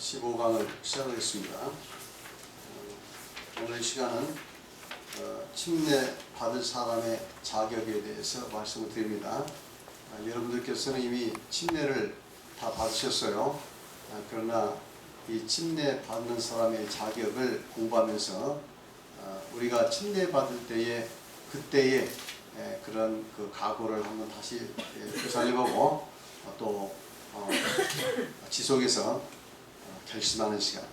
15강을 시작하겠습니다. 오늘 시간은 침례 받을 사람의 자격에 대해서 말씀을 드립니다. 여러분들께서는 이미 침례를 다 받으셨어요. 그러나 이 침례 받는 사람의 자격을 공부하면서 우리가 침례 받을 때에 그때의 그런 그 각오를 한번 다시 되살려보고 또 지속해서 결심하는 시간,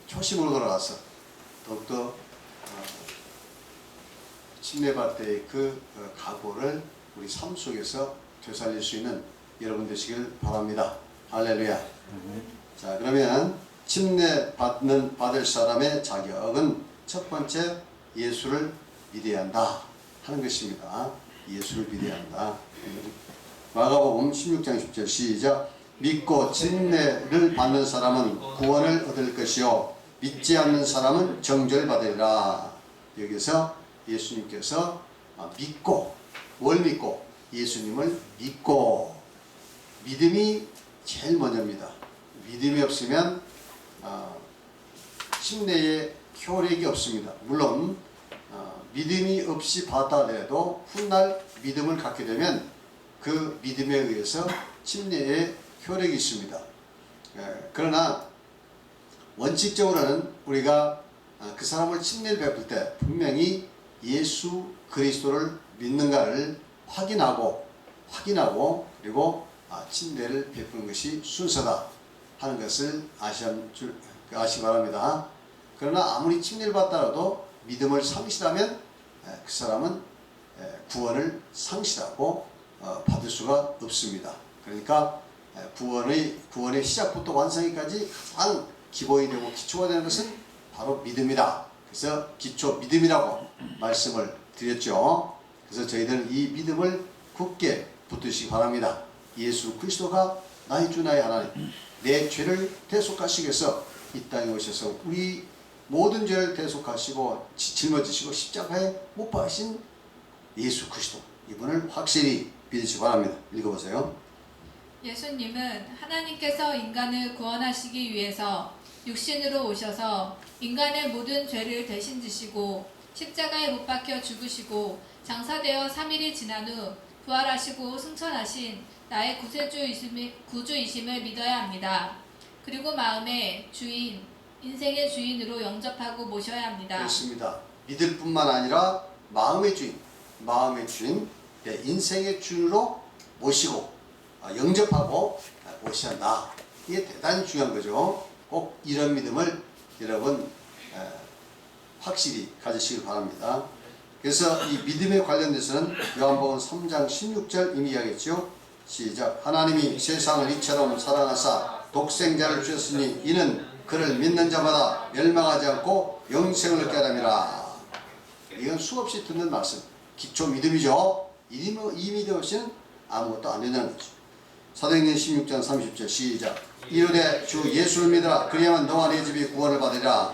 초심으로 돌아가서 더욱더 침례받을 때의 그 각오를 우리 삶 속에서 되살릴 수 있는 여러분 되시길 바랍니다. 할렐루야. 자, 그러면 침례 받을 사람의 자격은 첫 번째, 예수를 믿어야 한다 하는 것입니다. 예수를 믿어야 한다. 마가복음 16장 10절 시작. 믿고 침례를 받는 사람은 구원을 얻을 것이요 믿지 않는 사람은 정죄받으리라. 여기서 예수님께서 믿고, 뭘 믿고? 예수님을 믿고. 믿음이 제일 먼저입니다. 믿음이 없으면 침례에 효력이 없습니다. 물론 믿음이 없이 받아들여도 훗날 믿음을 갖게 되면 그 믿음에 의해서 침례에 효력이 있습니다. 그러나 원칙적으로는 우리가 그 사람을 침례를 베풀 때 분명히 예수 그리스도를 믿는가를 확인하고 그리고 침례를 베푸는 것이 순서다 하는 것을 아시기 바랍니다. 그러나 아무리 침례를 받더라도 믿음을 상실하면 그 사람은 구원을 상실하고 받을 수가 없습니다. 그러니까 구원의 시작부터 완성기까지 가장 기본이 되고 기초가 되는 것은 바로 믿음이다. 그래서 기초 믿음이라고 말씀을 드렸죠. 그래서 저희들은 이 믿음을 굳게 붙드시기 바랍니다. 예수 그리스도가 나의 주 나의 하나님, 내 죄를 대속하시기 위해서 이 땅에 오셔서 우리 모든 죄를 대속하시고 짊어지시고 십자가에 못 박으신 예수 그리스도, 이분을 확실히 믿으시기 바랍니다. 읽어보세요. 예수님은 하나님께서 인간을 구원하시기 위해서 육신으로 오셔서 인간의 모든 죄를 대신 지시고 십자가에 못 박혀 죽으시고 장사되어 3일이 지난 후 부활하시고 승천하신 나의 구주이심을 믿어야 합니다. 그리고 마음의 주인, 인생의 주인으로 영접하고 모셔야 합니다. 그렇습니다. 믿을 뿐만 아니라 마음의 주인, 인생의 주인으로 모시고 영접하고 모셔야 한다. 이게 대단히 중요한 거죠. 꼭 이런 믿음을 여러분 확실히 가지시길 바랍니다. 그래서 이 믿음에 관련돼서는 요한복음 3장 16절 이미 이야기했죠. 시작. 하나님이 세상을 이처럼 사랑하사 독생자를 주셨으니 이는 그를 믿는 자마다 멸망하지 않고 영생을 얻게 하람이라. 이건 수없이 듣는 말씀, 기초 믿음이죠. 이 믿음 없이는 아무것도 안 된다는 거죠. 사도행전 16장 30절 시작. 이르되 주 예수를 믿으라. 그리하면 너와 네 집이 구원을 받으리라.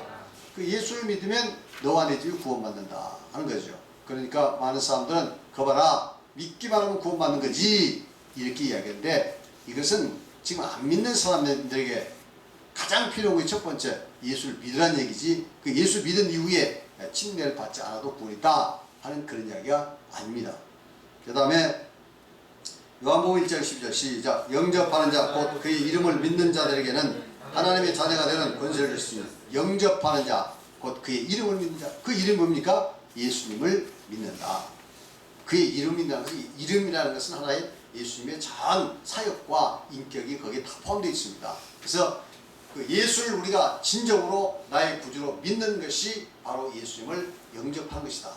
그 예수를 믿으면 너와 네 집이 구원받는다 하는 거죠. 그러니까 많은 사람들은 거봐라, 믿기만 하면 구원받는 거지 이렇게 이야기하는데, 이것은 지금 안 믿는 사람들에게 가장 필요한 게 첫 번째, 예수를 믿으라는 얘기지, 그 예수 믿은 이후에 침례를 받지 않아도 구원이 있다 하는 그런 이야기가 아닙니다. 그 다음에 요한복음 1장 12절 시작. 영접하는 자 곧 그의 이름을 믿는 자들에게는 하나님의 자녀가 되는 권세를 주시니. 영접하는 자 곧 그의 이름을 믿는 자, 그 이름이 뭡니까? 예수님을 믿는다. 그의 이름을 믿는다는 것은, 이름이라는 것은 하나의 예수님의 전 사역과 인격이 거기에 다 포함되어 있습니다. 그래서 그 예수를 우리가 진정으로 나의 구주로 믿는 것이 바로 예수님을 영접한 것이다.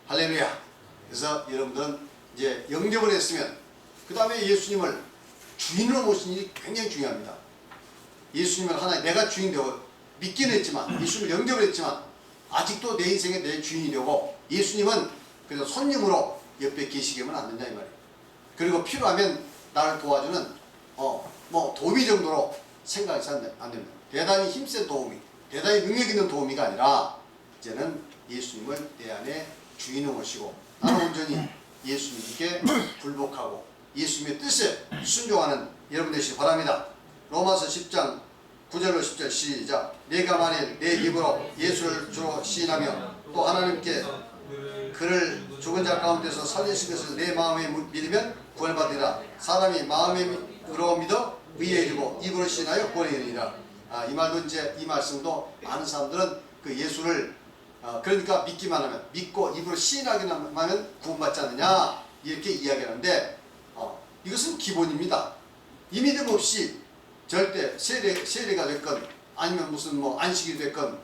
할렐루야. 그래서 여러분들은 이제 영접을 했으면 그 다음에 예수님을 주인으로 모신 일이 굉장히 중요합니다. 예수님을 하나님, 내가 주인 되고 믿기는 했지만, 예수님을 영접을 했지만 아직도 내 인생의 내 주인이려고 예수님은 그래서 손님으로 옆에 계시게 하면 안 된다 이 말이에요. 그리고 필요하면 나를 도와주는 도우미 정도로 생각해서 안 됩니다. 대단히 힘센 도우미, 대단히 능력 있는 도우미가 아니라 이제는 예수님을 내 안에 주인으로 모시고 나는 온전히 예수님께 굴복하고 예수님의 뜻에 순종하는 여러분 되시기 바랍니다. 로마서 10장 9절로 10절 시작. 내가 만일 내 입으로 예수를 주로 시인하며 또 하나님께 그를 죽은 자 가운데서 살리신 것을 내 마음에 믿으면 구원받으리라. 사람이 마음으로 믿어 의에 이르고 입으로 시인하여 구원에 이르리라. 이 말도 이제 이 말씀도 많은 사람들은 그 예수를 그러니까 믿기만 하면 믿고 입으로 시인하기만 하면 구원받지 않느냐 이렇게 이야기하는데 이것은 기본입니다. 이 믿음 없이 절대 세례가 됐건 아니면 무슨 뭐 안식이 됐건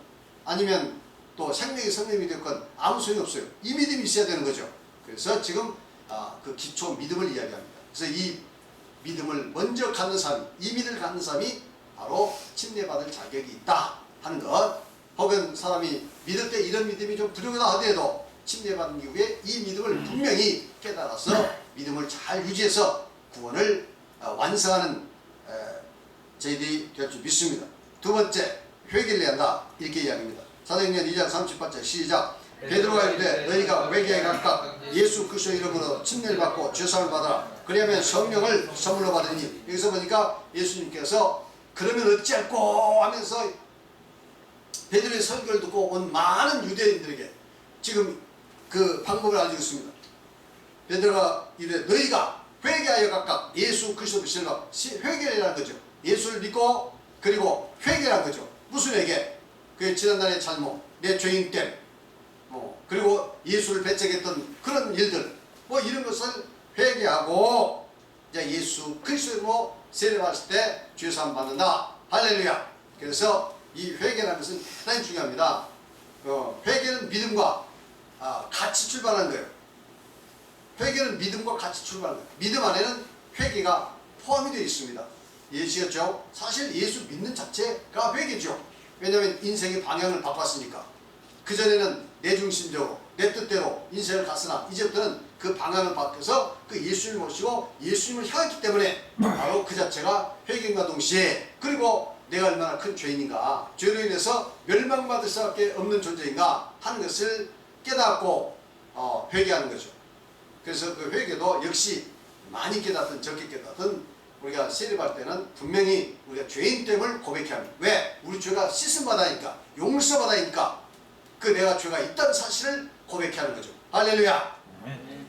아니면 또 생명의 성령이 됐건 아무 소용이 없어요. 이 믿음이 있어야 되는 거죠. 그래서 지금 그 기초 믿음을 이야기합니다. 그래서 이 믿음을 먼저 갖는 사람이 이 믿음을 갖는 사람이 바로 침례받을 자격이 있다 하는 것. 혹은 사람이 믿을 때 이런 믿음이 좀 부족하다 하더라도 침례받은 이후에 이 믿음을 분명히 깨달아서 믿음을 잘 유지해서 구원을 완성하는 저희들이 될 줄 믿습니다. 두 번째, 회개를 해야 한다 이렇게 이야기합니다. 사도행전 2장 38절 시작. 베드로가 이르되 너희가 회개에 각각 예수 그리스도 이름으로 침례를 받고 죄사함을 받아라. 그리하면 성령을 선물로 받으니. 여기서 보니까 예수님께서 그러면 어찌할꼬 하면서 베드로의 설교를 듣고 온 많은 유대인들에게 지금 그 방법을 알려주고 있습니다. 베드로가 이르되 너희가 회개하여 각각 예수 그리스도 믿으라. 회개라는 거죠. 예수를 믿고 그리고 회개라는 거죠. 무슨 회개? 그 지난날의 잘못, 내 죄인됨, 그리고 예수를 배척했던 그런 일들, 이런 것을 회개하고 이제 예수 그리스도로 세례받을 때 죄사함 받는다. 할렐루야. 그래서 이 회개라는 것은 대단히 중요합니다. 회개는 믿음과 같이 출발하는 거예요. 회개는 믿음과 같이 출발하는 거예요. 믿음 안에는 회개가 포함이 되어 있습니다. 이해하시겠죠? 사실 예수 믿는 자체가 회개죠. 왜냐하면 인생의 방향을 바꿨으니까. 그전에는 내 중심적으로 내 뜻대로 인생을 갔으나 이제부터는 그 방향을 바뀌어서 그 예수님을 모시고 예수님을 향했기 때문에 바로 그 자체가 회개과 동시에 그리고 내가 얼마나 큰 죄인인가, 죄로 인해서 멸망받을 수밖에 없는 존재인가 하는 것을 깨닫고 회개하는 거죠. 그래서 그 회개도 역시 많이 깨닫든 적게 깨닫든 우리가 세례받을 때는 분명히 우리가 죄인됨을 고백해야 합니다. 왜? 우리 죄가 씻음받아니까, 용서받아니까 그 내가 죄가 있다는 사실을 고백해야 하는 거죠. 할렐루야.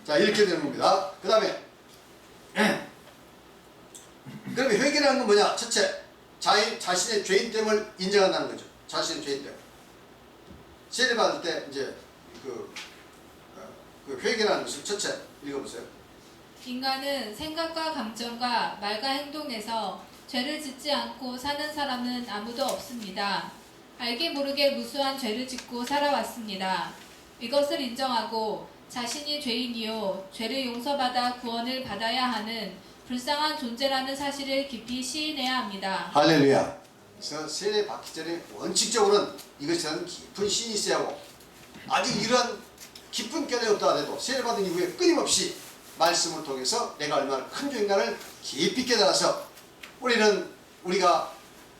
자, 이렇게 되는 겁니다. 그 다음에 그러면 회개라는 건 뭐냐? 첫째, 자신의 죄인됨을 인정한다는 거죠. 자신의 죄인됨. 세례받을 때 이제 그 회개라는 것을 첫째 읽어보세요. 인간은 생각과 감정과 말과 행동에서 죄를 짓지 않고 사는 사람은 아무도 없습니다. 알게 모르게 무수한 죄를 짓고 살아왔습니다. 이것을 인정하고 자신이 죄인이요 죄를 용서받아 구원을 받아야 하는 불쌍한 존재라는 사실을 깊이 시인해야 합니다. 할렐루야. 그래서 세례 받기 전에 원칙적으로는 이것에 대한 깊은 신이 있어야 하고 아직 이러한 깊은 깨달음이 없다 하더라도 세례 받은 이후에 끊임없이 말씀을 통해서 내가 얼마나 큰 죄인가를 깊이 깨달아서 우리가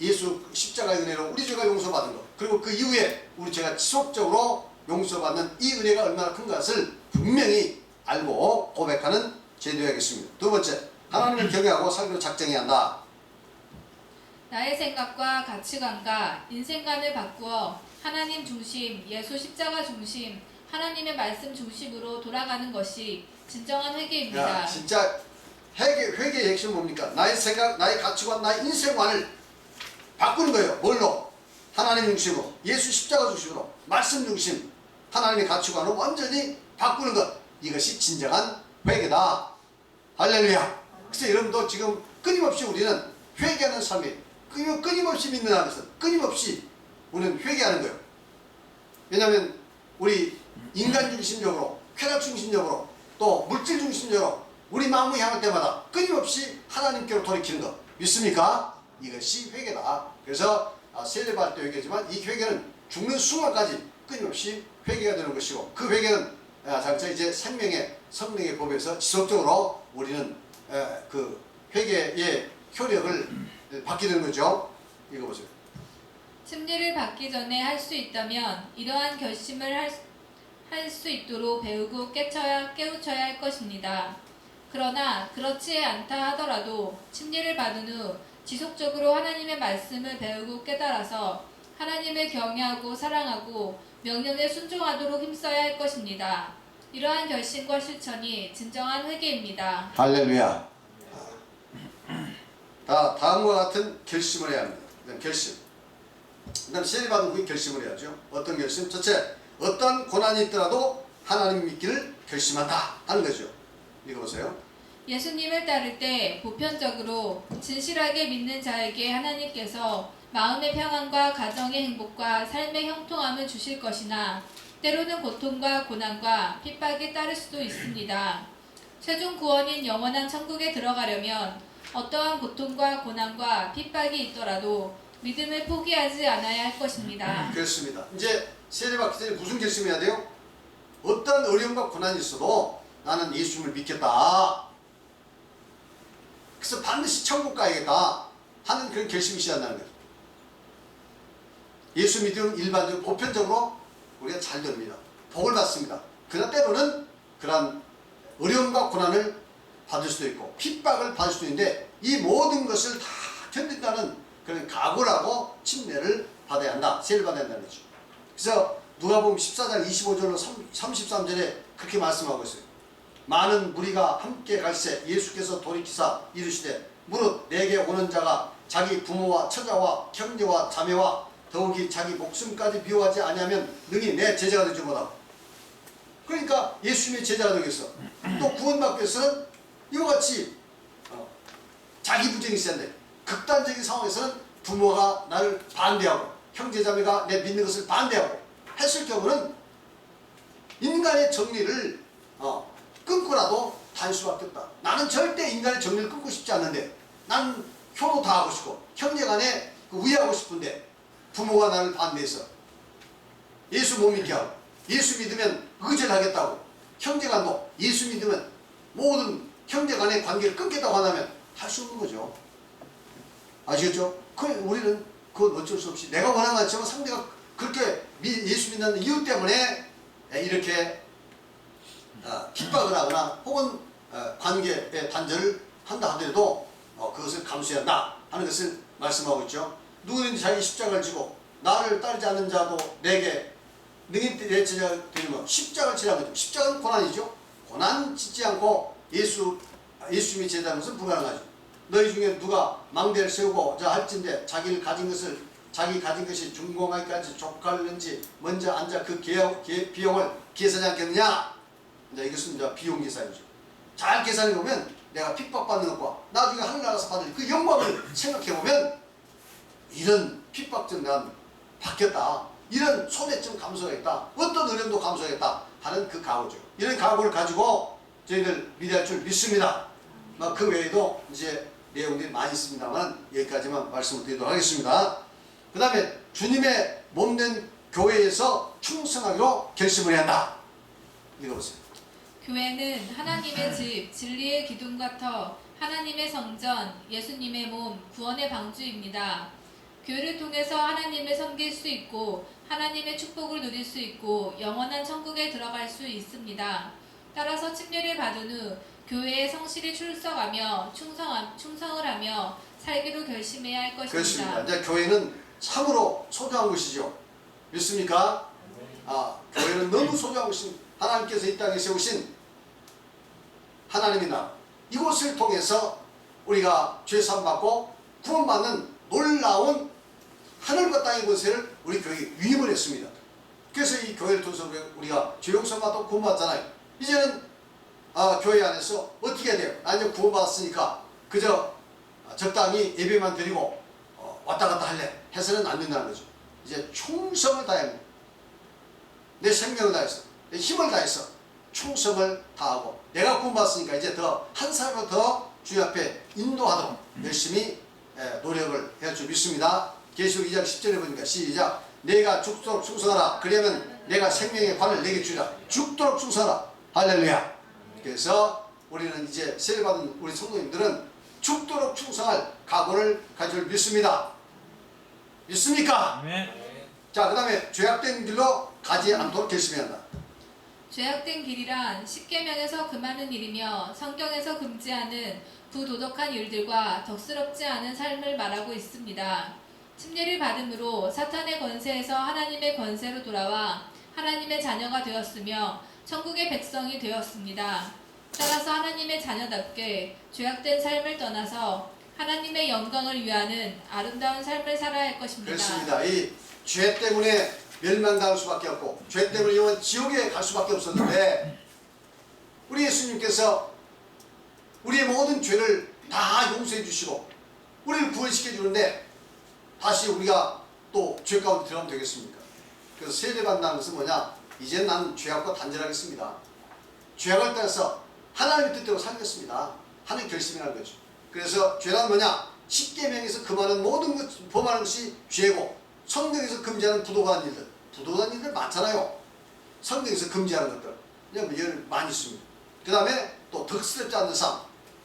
예수 십자가의 은혜로 우리 죄가 용서받은 것, 그리고 그 이후에 우리 죄가 지속적으로 용서받는 이 은혜가 얼마나 큰 것을 분명히 알고 고백하는 제도야겠습니다. 두 번째, 하나님을 경외하고 살기로 작정해야 한다. 나의 생각과 가치관과 인생관을 바꾸어 하나님 중심, 예수 십자가 중심, 하나님의 말씀 중심으로 돌아가는 것이 진정한 회개입니다. 진짜 회개의 핵심은 뭡니까? 나의 생각, 나의 가치관, 나의 인생관을 바꾸는 거예요. 뭘로? 하나님 중심으로, 예수 십자가 중심으로, 말씀 중심, 하나님의 가치관을 완전히 바꾸는 것. 이것이 진정한 회개다. 할렐루야. 그래서 여러분도 지금 끊임없이 우리는 회개하는 삶이 끊임없이 믿는 안에서 끊임없이 우리는 회개하는 거예요. 왜냐하면 우리 인간 중심적으로, 쾌락 중심적으로, 또 물질 중심적으로 우리 마음을 향할 때마다 끊임없이 하나님께로 돌이키는 것 믿습니까? 이것이 회개다. 그래서 세례받을 때 회개지만 이 회개는 죽는 순간까지 끊임없이 회개가 되는 것이고, 그 회개는 장차 이제 생명의 성령의 법에서 지속적으로 우리는 그 회개의 효력을 받게 되는 거죠. 읽어보세요. 침례를 받기 전에 할 수 있다면 이러한 결심을 할 수 있도록 배우고 깨우쳐야 할 것입니다. 그러나 그렇지 않다 하더라도 침례를 받은 후 지속적으로 하나님의 말씀을 배우고 깨달아서 하나님을 경외하고 사랑하고 명령에 순종하도록 힘써야 할 것입니다. 이러한 결심과 실천이 진정한 회개입니다. 할렐루야. 다음과 같은 결심을 해야 합니다. 결심. 그다음 세례받은 후에 결심을 해야죠. 어떤 결심? 첫째, 어떤 고난이 있더라도 하나님 믿기를 결심한다 하는 거죠. 읽어보세요. 예수님을 따를 때 보편적으로 진실하게 믿는 자에게 하나님께서 마음의 평안과 가정의 행복과 삶의 형통함을 주실 것이나 때로는 고통과 고난과 핍박이 따를 수도 있습니다. 최종 구원인 영원한 천국에 들어가려면 어떠한 고통과 고난과 핍박이 있더라도 믿음을 포기하지 않아야 할 것입니다. 그렇습니다. 이제 세례받기 전에 무슨 결심해야 돼요? 어떤 어려움과 고난이 있어도 나는 예수님을 믿겠다. 그래서 반드시 천국 가야겠다 하는 그런 결심이 있어야 한다는 거죠. 예수 믿으면 일반적으로 보편적으로 우리가 잘 됩니다. 복을 받습니다. 그러나 때로는 그러한 어려움과 고난을 받을 수도 있고 핍박을 받을 수도 있는데 이 모든 것을 다 견딘다는 그런 각오를 하고 침례를 받아야 한다. 세례를 받아야 한다는 거죠. 그래서 누가복음 14장 25절로 33절에 그렇게 말씀하고 있어요. 많은 무리가 함께 갈새 예수께서 돌이키사 이르시되 무릇 내게 오는 자가 자기 부모와 처자와 형제와 자매와 더욱이 자기 목숨까지 미워하지 아니하면 능히 내 제자가 되지 못하고. 그러니까 예수님의 제자가 되겠어. 또 구원받기 위해서는 이와 같이 자기 부정이 있어야 돼. 극단적인 상황에서는 부모가 나를 반대하고 형제자매가 내 믿는 것을 반대하고 했을 경우는 인간의 정리를 끊고라도 달 수밖에 없다. 나는 절대 인간의 정리를 끊고 싶지 않는데 나는 효도 다 하고 싶고 형제간에 우애하고 싶은데 부모가 나를 반대해서 예수 못 믿게 하고 예수 믿으면 의죄를 하겠다고 형제간도 예수 믿으면 모든 형제간의 관계를 끊겠다고 한다면 할 수 없는 거죠. 아시겠죠? 우리는 그건 어쩔 수 없이 내가 원하는 건 아니지만 상대가 그렇게 예수 믿는 이유 때문에 이렇게 핍박을 하거나 혹은 관계의 단절을 한다 하더라도 그것을 감수해야 한다 하는 것을 말씀하고 있죠. 누구든지 자기 십자가를 지고 나를 따르지 않는 자도 내게 능히 내 제자가 되는 것. 십자가를 지라는 거죠. 십자가는 고난이죠. 고난 짓지 않고 예수님의 제자는 것은 불가능하죠. 너희 중에 누가 망대를 세우고자 할진대 자기 가진 것이 준공하기까지 족할는지 먼저 앉아 그 비용을 계산하지 않겠느냐. 이제 이것은 이제 비용 계산이죠. 잘 계산해 보면 내가 핍박받는 것과 나중에 하늘나라에서 받을 그 영광을 생각해 보면 이런 핍박좀 난 받겠다. 이런 손해점 감수하겠다. 어떤 어려움도 감수하겠다 하는 그 각오죠. 이런 각오를 가지고 저희들 믿어야 할 줄 믿습니다. 그 외에도 이제 내용들이 많이 있습니다만 여기까지만 말씀을 드리도록 하겠습니다. 그 다음에 주님의 몸된 교회에서 충성하기로 결심을 해야 한다. 읽어보세요. 교회는 하나님의 집, 진리의 기둥과 터, 하나님의 성전, 예수님의 몸, 구원의 방주입니다. 교회를 통해서 하나님을 섬길 수 있고 하나님의 축복을 누릴 수 있고 영원한 천국에 들어갈 수 있습니다. 따라서 침례를 받은 후 교회에 성실히 출석하며 충성을 하며 살기로 결심해야 할 것입니다. 그렇습니다. 이제 교회는 참으로 소중한 것이죠. 믿습니까? 교회는 너무 소중한 것입니다. 하나님께서 이 땅에 세우신 하나님의 나라, 이곳을 통해서 우리가 죄사함 받고 구원받는 놀라운 하늘과 땅의 권세를 우리 교회에 위임을 했습니다. 그래서 이 교회를 통해서 우리가 죄 용서 받고 구원받잖아요. 이제는 교회 안에서 어떻게 해야 돼요? 나 이제 구원받았으니까 그저 적당히 예배만 드리고 왔다 갔다 할래 해서는 안 된다는 거죠. 이제 충성을 다해야 합니다. 내 생명을 다해서 내 힘을 다해서 충성을 다하고 내가 구원받았으니까 이제 더 한 사람을 더 주님 앞에 인도하도록 열심히 노력을 해야 할 줄 믿습니다. 계시록 2장 10절에 보니까 시작. 내가 죽도록 충성하라. 그러면 내가 생명의 관을 내게 주리라. 죽도록 충성하라. 할렐루야. 그래서 우리는 이제 세례받은 우리 성도님들은 죽도록 충성할 각오를 가질 믿습니다. 믿습니까? 네. 자, 그 다음에 죄악된 길로 가지 않도록 결심해야 한다. 죄악된 길이란 십계명에서 금하는 일이며 성경에서 금지하는 부도덕한 일들과 덕스럽지 않은 삶을 말하고 있습니다. 침례를 받음으로 사탄의 권세에서 하나님의 권세로 돌아와 하나님의 자녀가 되었으며 천국의 백성이 되었습니다. 따라서 하나님의 자녀답게 죄악된 삶을 떠나서 하나님의 영광을 위하는 아름다운 삶을 살아야 할 것입니다. 그렇습니다. 이 죄 때문에 멸망당할 수밖에 없고 죄 때문에 영원 지옥에 갈 수밖에 없었는데 우리 예수님께서 우리의 모든 죄를 다 용서해 주시고 우리를 구원시켜 주는데 다시 우리가 또 죄 가운데 들어가면 되겠습니까? 그래서 세례받는다는 것은 뭐냐? 이제 나는 죄악과 단절하겠습니다. 죄악을 떠나서 하나님의 뜻대로 살겠습니다. 하는 결심이라는 거죠. 그래서 죄란 뭐냐? 십계명에서 금하는 모든 것, 범하는 것이 죄고 성경에서 금지하는 부도덕한 일들 많잖아요. 성경에서 금지하는 것들 그냥 많이 있습니다. 그 다음에 또 덕스럽지 않는 삶,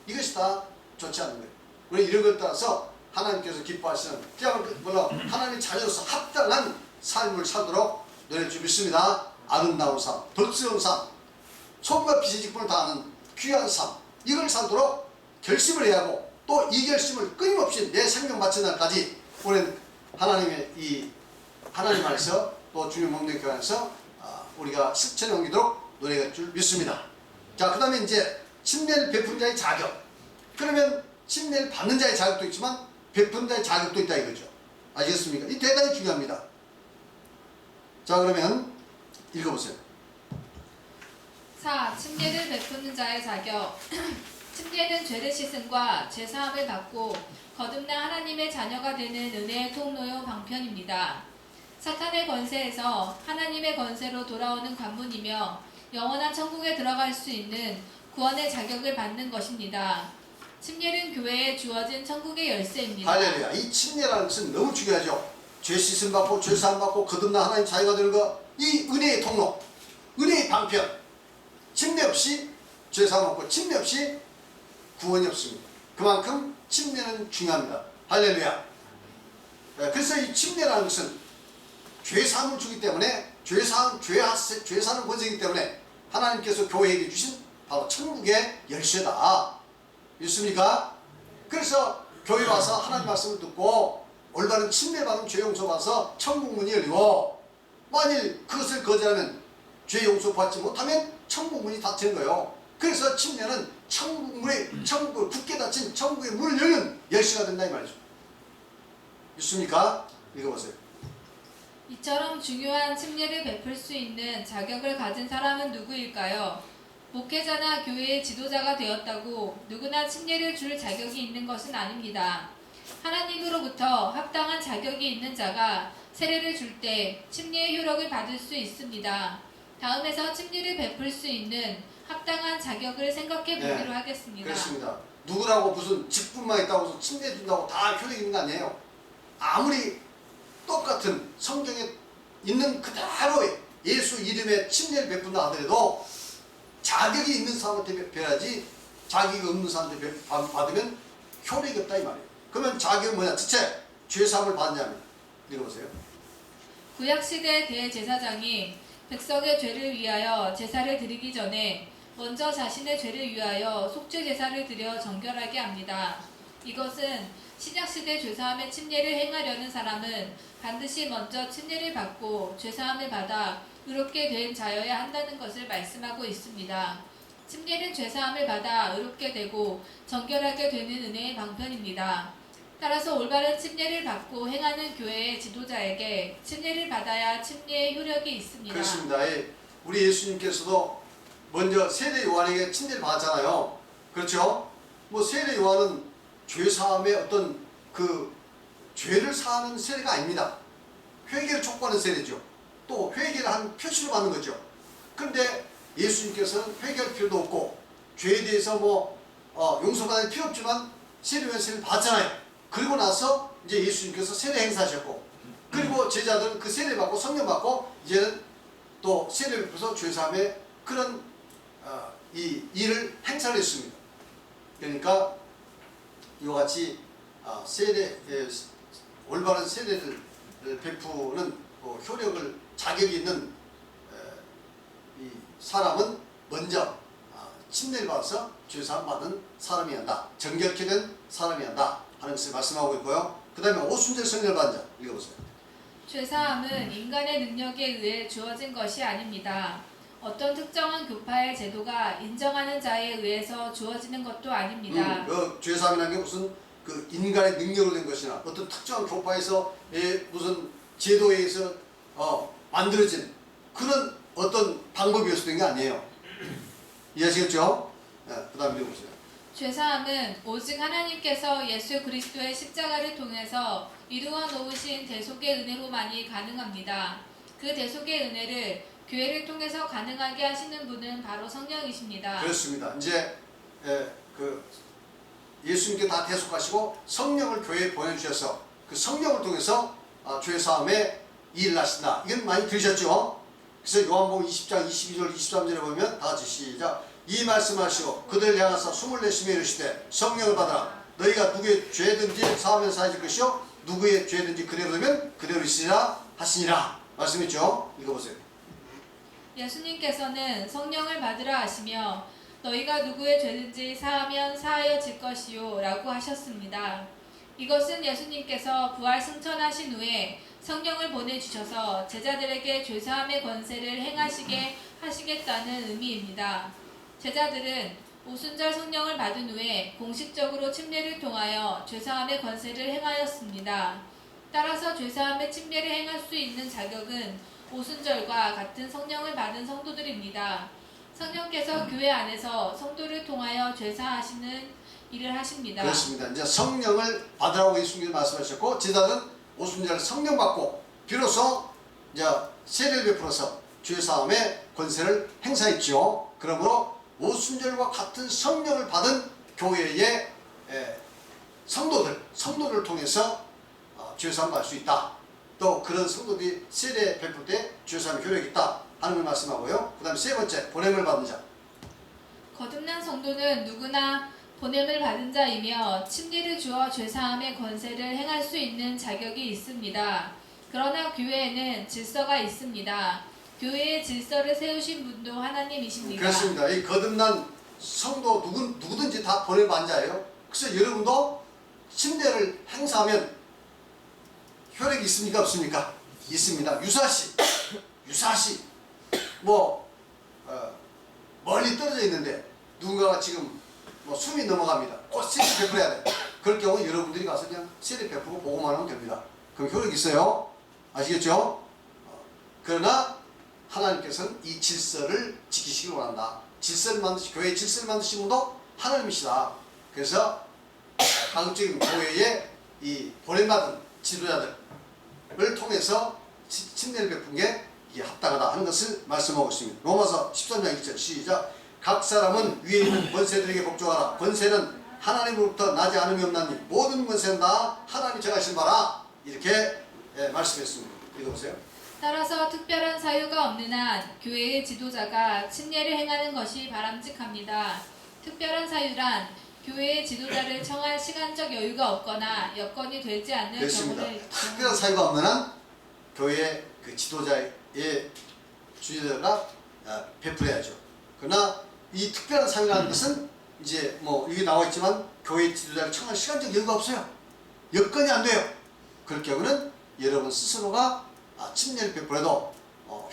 이것이 다 좋지 않은 거예요. 우리 이런 걸 따라서 하나님께서 기뻐하시는 그야말로 하나님의 자녀로서 합당한 삶을 살도록 노력해 주 믿습니다. 아름다운 삶, 덕스러운 삶, 소금과 빛의 직분을 다하는 귀한 삶, 이걸 살도록 결심을 해야 하고 또 이 결심을 끊임없이 내 생명 마친 날까지 우리는 하나님의 이 하나님 안에서 또 주님 먹는 교회 안에서 우리가 실천해 옮기도록 노력할 줄 믿습니다. 자, 그 다음에 이제 침례를 베푼 자의 자격. 그러면 침례를 받는 자의 자격도 있지만 베푼 자의 자격도 있다 이거죠. 아시겠습니까? 이 대단히 중요합니다. 자, 그러면 읽어보세요. 4. 침례를 베푸는 자의 자격. 침례는 죄를 씻음과 죄사함을 받고 거듭나 하나님의 자녀가 되는 은혜의 통로요 방편입니다. 사탄의 권세에서 하나님의 권세로 돌아오는 관문이며 영원한 천국에 들어갈 수 있는 구원의 자격을 받는 것입니다. 침례는 교회에 주어진 천국의 열쇠입니다. 할렐루야. 이 침례라는 것은 너무 중요하죠. 죄 씻음 받고 죄사함 받고 거듭나 하나님 자녀가 되는 거, 이 은혜의 통로, 은혜의 방편. 침례 없이 죄사함 없고 침례 없이 구원이 없습니다. 그만큼 침례는 중요합니다. 할렐루야. 그래서 이 침례라는 것은 죄사함을 주기 때문에 죄사는 권세이기 때문에 하나님께서 교회에게 주신 바로 천국의 열쇠다. 믿습니까? 그래서 교회 와서 하나님 말씀을 듣고 올바른 침례받은 죄 용서 받아서 천국 문이 열리고 만일 그것을 거절하면 죄 용서 받지 못하면 천국 문이 닫히는 거예요. 그래서 침례는 천국을 굳게 닫힌 천국의 문을 열는 열쇠가 된다 이 말이죠. 믿습니까? 읽어보세요. 이처럼 중요한 침례를 베풀 수 있는 자격을 가진 사람은 누구일까요? 목회자나 교회의 지도자가 되었다고 누구나 침례를 줄 자격이 있는 것은 아닙니다. 하나님으로부터 합당한 자격이 있는 자가 세례를 줄 때 침례의 효력을 받을 수 있습니다. 다음에서 침례를 베풀 수 있는 합당한 자격을 생각해 보기로 하겠습니다. 그렇습니다. 누구라고 무슨 직분만 있다고 해서 침례 준다고 다 효력 있는 거 아니에요. 아무리 똑같은 성경에 있는 그대로 예수 이름의 침례를 베푼다 하더라도 자격이 있는 사람한테 배워야지 자격이 없는 사람한테 받으면 효력이 없다 이 말이에요. 그러면 자격은 뭐냐? 지체 죄사함을 받냐면 읽어보세요. 구약시대 대제사장이 백성의 죄를 위하여 제사를 드리기 전에 먼저 자신의 죄를 위하여 속죄 제사를 드려 정결하게 합니다. 이것은 신약시대 죄사함의 침례를 행하려는 사람은 반드시 먼저 침례를 받고 죄사함을 받아 의롭게 된 자여야 한다는 것을 말씀하고 있습니다. 침례는 죄사함을 받아 의롭게 되고 정결하게 되는 은혜의 방편입니다. 따라서 올바른 침례를 받고 행하는 교회의 지도자에게 침례를 받아야 침례의 효력이 있습니다. 그렇습니다. 우리 예수님께서도 먼저 세례 요한에게 침례를 받았잖아요. 그렇죠? 뭐 세례 요한은 죄사함의 어떤 그 죄를 사하는 세례가 아닙니다. 회개를 촉구하는 세례죠. 또 회개를 한 표시로 받는 거죠. 그런데 예수님께서는 회개할 필요도 없고 죄에 대해서 용서받을 필요 없지만 세례 요한 세례를 받잖아요. 그리고 나서 이제 예수님께서 세례 행사하셨고 그리고 제자들은 그 세례 받고 성령 받고 이제는 또 세례를 베풀어서 죄사함의 그런 이 일을 행사를 했습니다. 그러니까 이와 같이 올바른 세례를 베푸는 효력을 자격이 있는 이 사람은 먼저 침례를 받아서 죄사함 받은 사람이야 한다. 정결케 된 사람이야 한다 하는 것을 말씀하고 있고요. 그 다음에 오순절 성령을 받은 자 읽어보세요. 죄사함은 인간의 능력에 의해 주어진 것이 아닙니다. 어떤 특정한 교파의 제도가 인정하는 자에 의해서 주어지는 것도 아닙니다. 죄사함이라는 게 무슨 그 인간의 능력으로 된 것이나 어떤 특정한 교파에서 무슨 제도에 의해서 만들어진 그런 어떤 방법이어서 된 게 아니에요. 이해하시겠죠? 그 다음에 읽어보세요. 죄사함은 오직 하나님께서 예수 그리스도의 십자가를 통해서 이루어 놓으신 대속의 은혜로만이 가능합니다. 그 대속의 은혜를 교회를 통해서 가능하게 하시는 분은 바로 성령이십니다. 그렇습니다. 이제 예수님께 다 대속하시고 성령을 교회에 보내주셔서 그 성령을 통해서 죄사함에 일을 하신다. 이건 많이 들으셨죠? 그래서 요한복음 20장 22절 23절에 보면 다 같이 시작. 이 말씀하시고 그들을 향하사 숨을 내쉬며 이르시되 성령을 받아라. 너희가 누구의 죄든지 사하면 사해질 것이요 누구의 죄든지 그대로 되면 그대로 있으리라 하시니라. 말씀했죠? 읽어보세요. 예수님께서는 성령을 받으라 하시며 너희가 누구의 죄든지 사하면 사하여질 것이요 라고 하셨습니다. 이것은 예수님께서 부활 승천하신 후에 성령을 보내주셔서 제자들에게 죄사함의 권세를 행하시게 하시겠다는 의미입니다. 제자들은 오순절 성령을 받은 후에 공식적으로 침례를 통하여 죄사함의 권세를 행하였습니다. 따라서 죄사함의 침례를 행할 수 있는 자격은 오순절과 같은 성령을 받은 성도들입니다. 성령께서 교회 안에서 성도를 통하여 죄사하시는 일을 하십니다. 그렇습니다. 이제 성령을 받으라고 예수님께서 말씀하셨고 제자들은 오순절 성령 받고 비로소 이제 세례를 베풀어서 죄사함의 권세를 행사했죠. 그러므로 오순절과 같은 성령을 받은 교회의 성도들을 통해서 죄사함 받을 수 있다. 또 그런 성도들이 세례 베풀 때 죄사함 효력이 있다 하는 걸 말씀하고요. 그 다음에 세 번째 보냄을 받은 자. 거듭난 성도는 누구나 보냄을 받은 자이며 침례를 주어 죄사함의 권세를 행할 수 있는 자격이 있습니다. 그러나 교회에는 질서가 있습니다. 교회의 질서를 세우신 분도 하나님이십니다. 그렇습니다. 이 거듭난 성도 누구든지 다 보냄 받은 자예요. 그래서 여러분도 침례를 행사하면 효력이 있습니까? 없습니까? 있습니다. 유사시 멀리 떨어져 있는데 누군가가 지금 숨이 넘어갑니다. 꼭 세례 베풀어야 돼. 그럴 경우 여러분들이 가서 그냥 세례 베풀고 보고만 하면 됩니다. 그럼 효력이 있어요. 아시겠죠? 그러나 하나님께서는 이 질서를 지키시길 원한다. 교회의 질서를 만드신 분도 하나님이시다. 그래서 가급적이면 교회의 이 보냄받은 지도자들을 통해서 침례를 베푼 게 이게 합당하다 하는 것을 말씀하고 있습니다. 로마서 13장 1절 시작. 각 사람은 위에 있는 권세들에게 복종하라. 권세는 하나님으로부터 나지 않음이 없나니 모든 권세는 다 하나님이 정하신 바라. 이렇게 말씀했습니다. 읽어보세요. 따라서 특별한 사유가 없는 한 교회의 지도자가 침례를 행하는 것이 바람직합니다. 특별한 사유란 교회의 지도자를 청할 시간적 여유가 없거나 여건이 되지 않는 그렇습니다. 경우를 특별한 사유가 없는 한 교회의 그 지도자가 베풀어야죠. 그러나 이 특별한 사유라는 것은 이제 여기 나와 있지만 교회 지도자를 청할 시간적 여유가 없어요. 여건이 안 돼요. 그럴 경우는 여러분 스스로가 침례를 베풀어도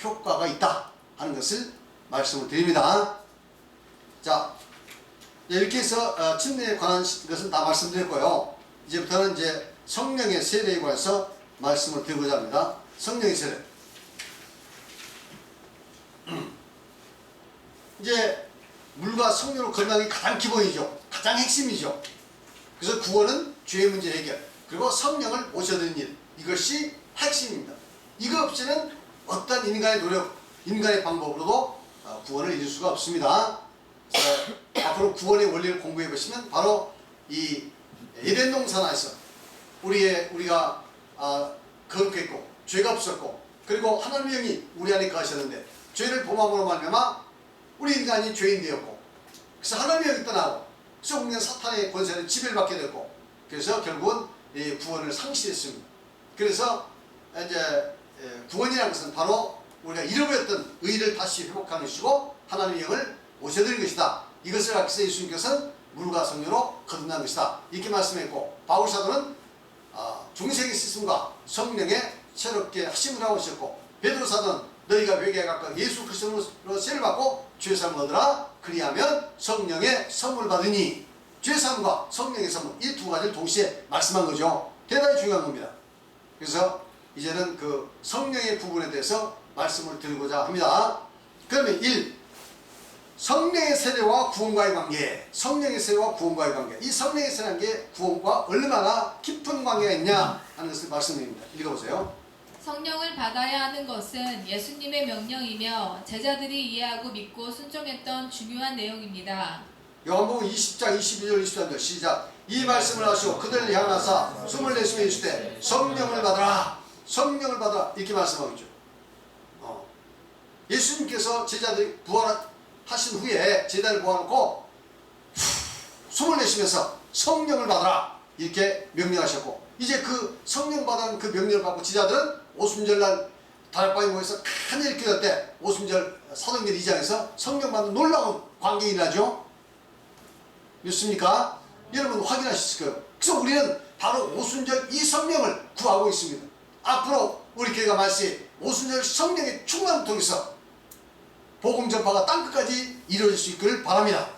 효과가 있다 하는 것을 말씀을 드립니다. 자, 이렇게 해서 침례에 관한 것은 다 말씀드렸고요. 이제부터는 이제 성령의 세례에 관해서 말씀을 드리고자 합니다. 성령의 세례. 이제 물과 성령으로 건강이 가장 기본이죠. 가장 핵심이죠. 그래서 구원은 죄의 문제 해결, 그리고 성령을 모셔드리는 일, 이것이 핵심입니다. 이거 없이는 어떤 인간의 노력, 인간의 방법으로도 구원을 이룰 수가 없습니다. 앞으로 구원의 원리를 공부해 보시면 바로 이 에덴 동산에서 우리가 거룩했고 죄가 없었고 그리고 하나님의 영이 우리 안에 거하셨는데 죄를 범함으로 말미암아 우리 인간이 죄인 되었고 그래서 하나님의 영이 떠나고 그래서 우리는 사탄의 권세를 지배를 받게 됐고 그래서 결국은 이 구원을 상실했습니다. 그래서 이제 구원이라는 것은 바로 우리가 잃어버렸던 의를 다시 회복하는 것이고 하나님의 영을 오셔드린 것이다. 이것을 갖기 위해서 예수님께서는 물과 성령으로 거듭난 것이다. 이렇게 말씀했고, 바울 사도는 중생의 씻음과 성령의 새롭게 하심을 하고 있었고, 베드로 사도는 너희가 회개에 가까워 예수 그리스도로 세를 받고 죄사함을 얻으라. 그리하면 성령의 선물 받으니, 죄사함과 성령의 선물, 이 두 가지를 동시에 말씀한 거죠. 대단히 중요한 겁니다. 그래서 이제는 그 성령의 부분에 대해서 말씀을 드리고자 합니다. 그러면 1. 성령의 세례와 구원과의 관계. 성령의 세례와 구원과의 관계. 이 성령의 세례라는 게 구원과 얼마나 깊은 관계가 있냐 하는 것을 말씀드립니다. 읽어보세요. 성령을 받아야 하는 것은 예수님의 명령이며 제자들이 이해하고 믿고 순종했던 중요한 내용입니다. 요한복음 20장 22절 23절 시작. 이 말씀을 하시고 그들을 향하사 숨을 내쉬며 이르시되 성령을 받으라. 성령을 받으라. 이렇게 말씀하고 있죠. 예수님께서 제자들이 부활하신 후에 제자를 모아놓고 숨을 내쉬면서 성령을 받으라. 이렇게 명령하셨고, 이제 그 성령 받은 그 명령을 받고 제자들은 오순절날 다락방에 모여서 간절히 기도할 때 오순절 사도행전 2장에서 성령 받는 놀라운 광경이 일어나죠. 믿습니까? 여러분 확인하셨을 거예요. 그래서 우리는 바로 오순절 이 성령을 구하고 있습니다. 앞으로 우리 교회가 말시 오순절 성령의 충만을 통해서 복음 전파가 땅끝까지 이루어질 수 있기를 바랍니다.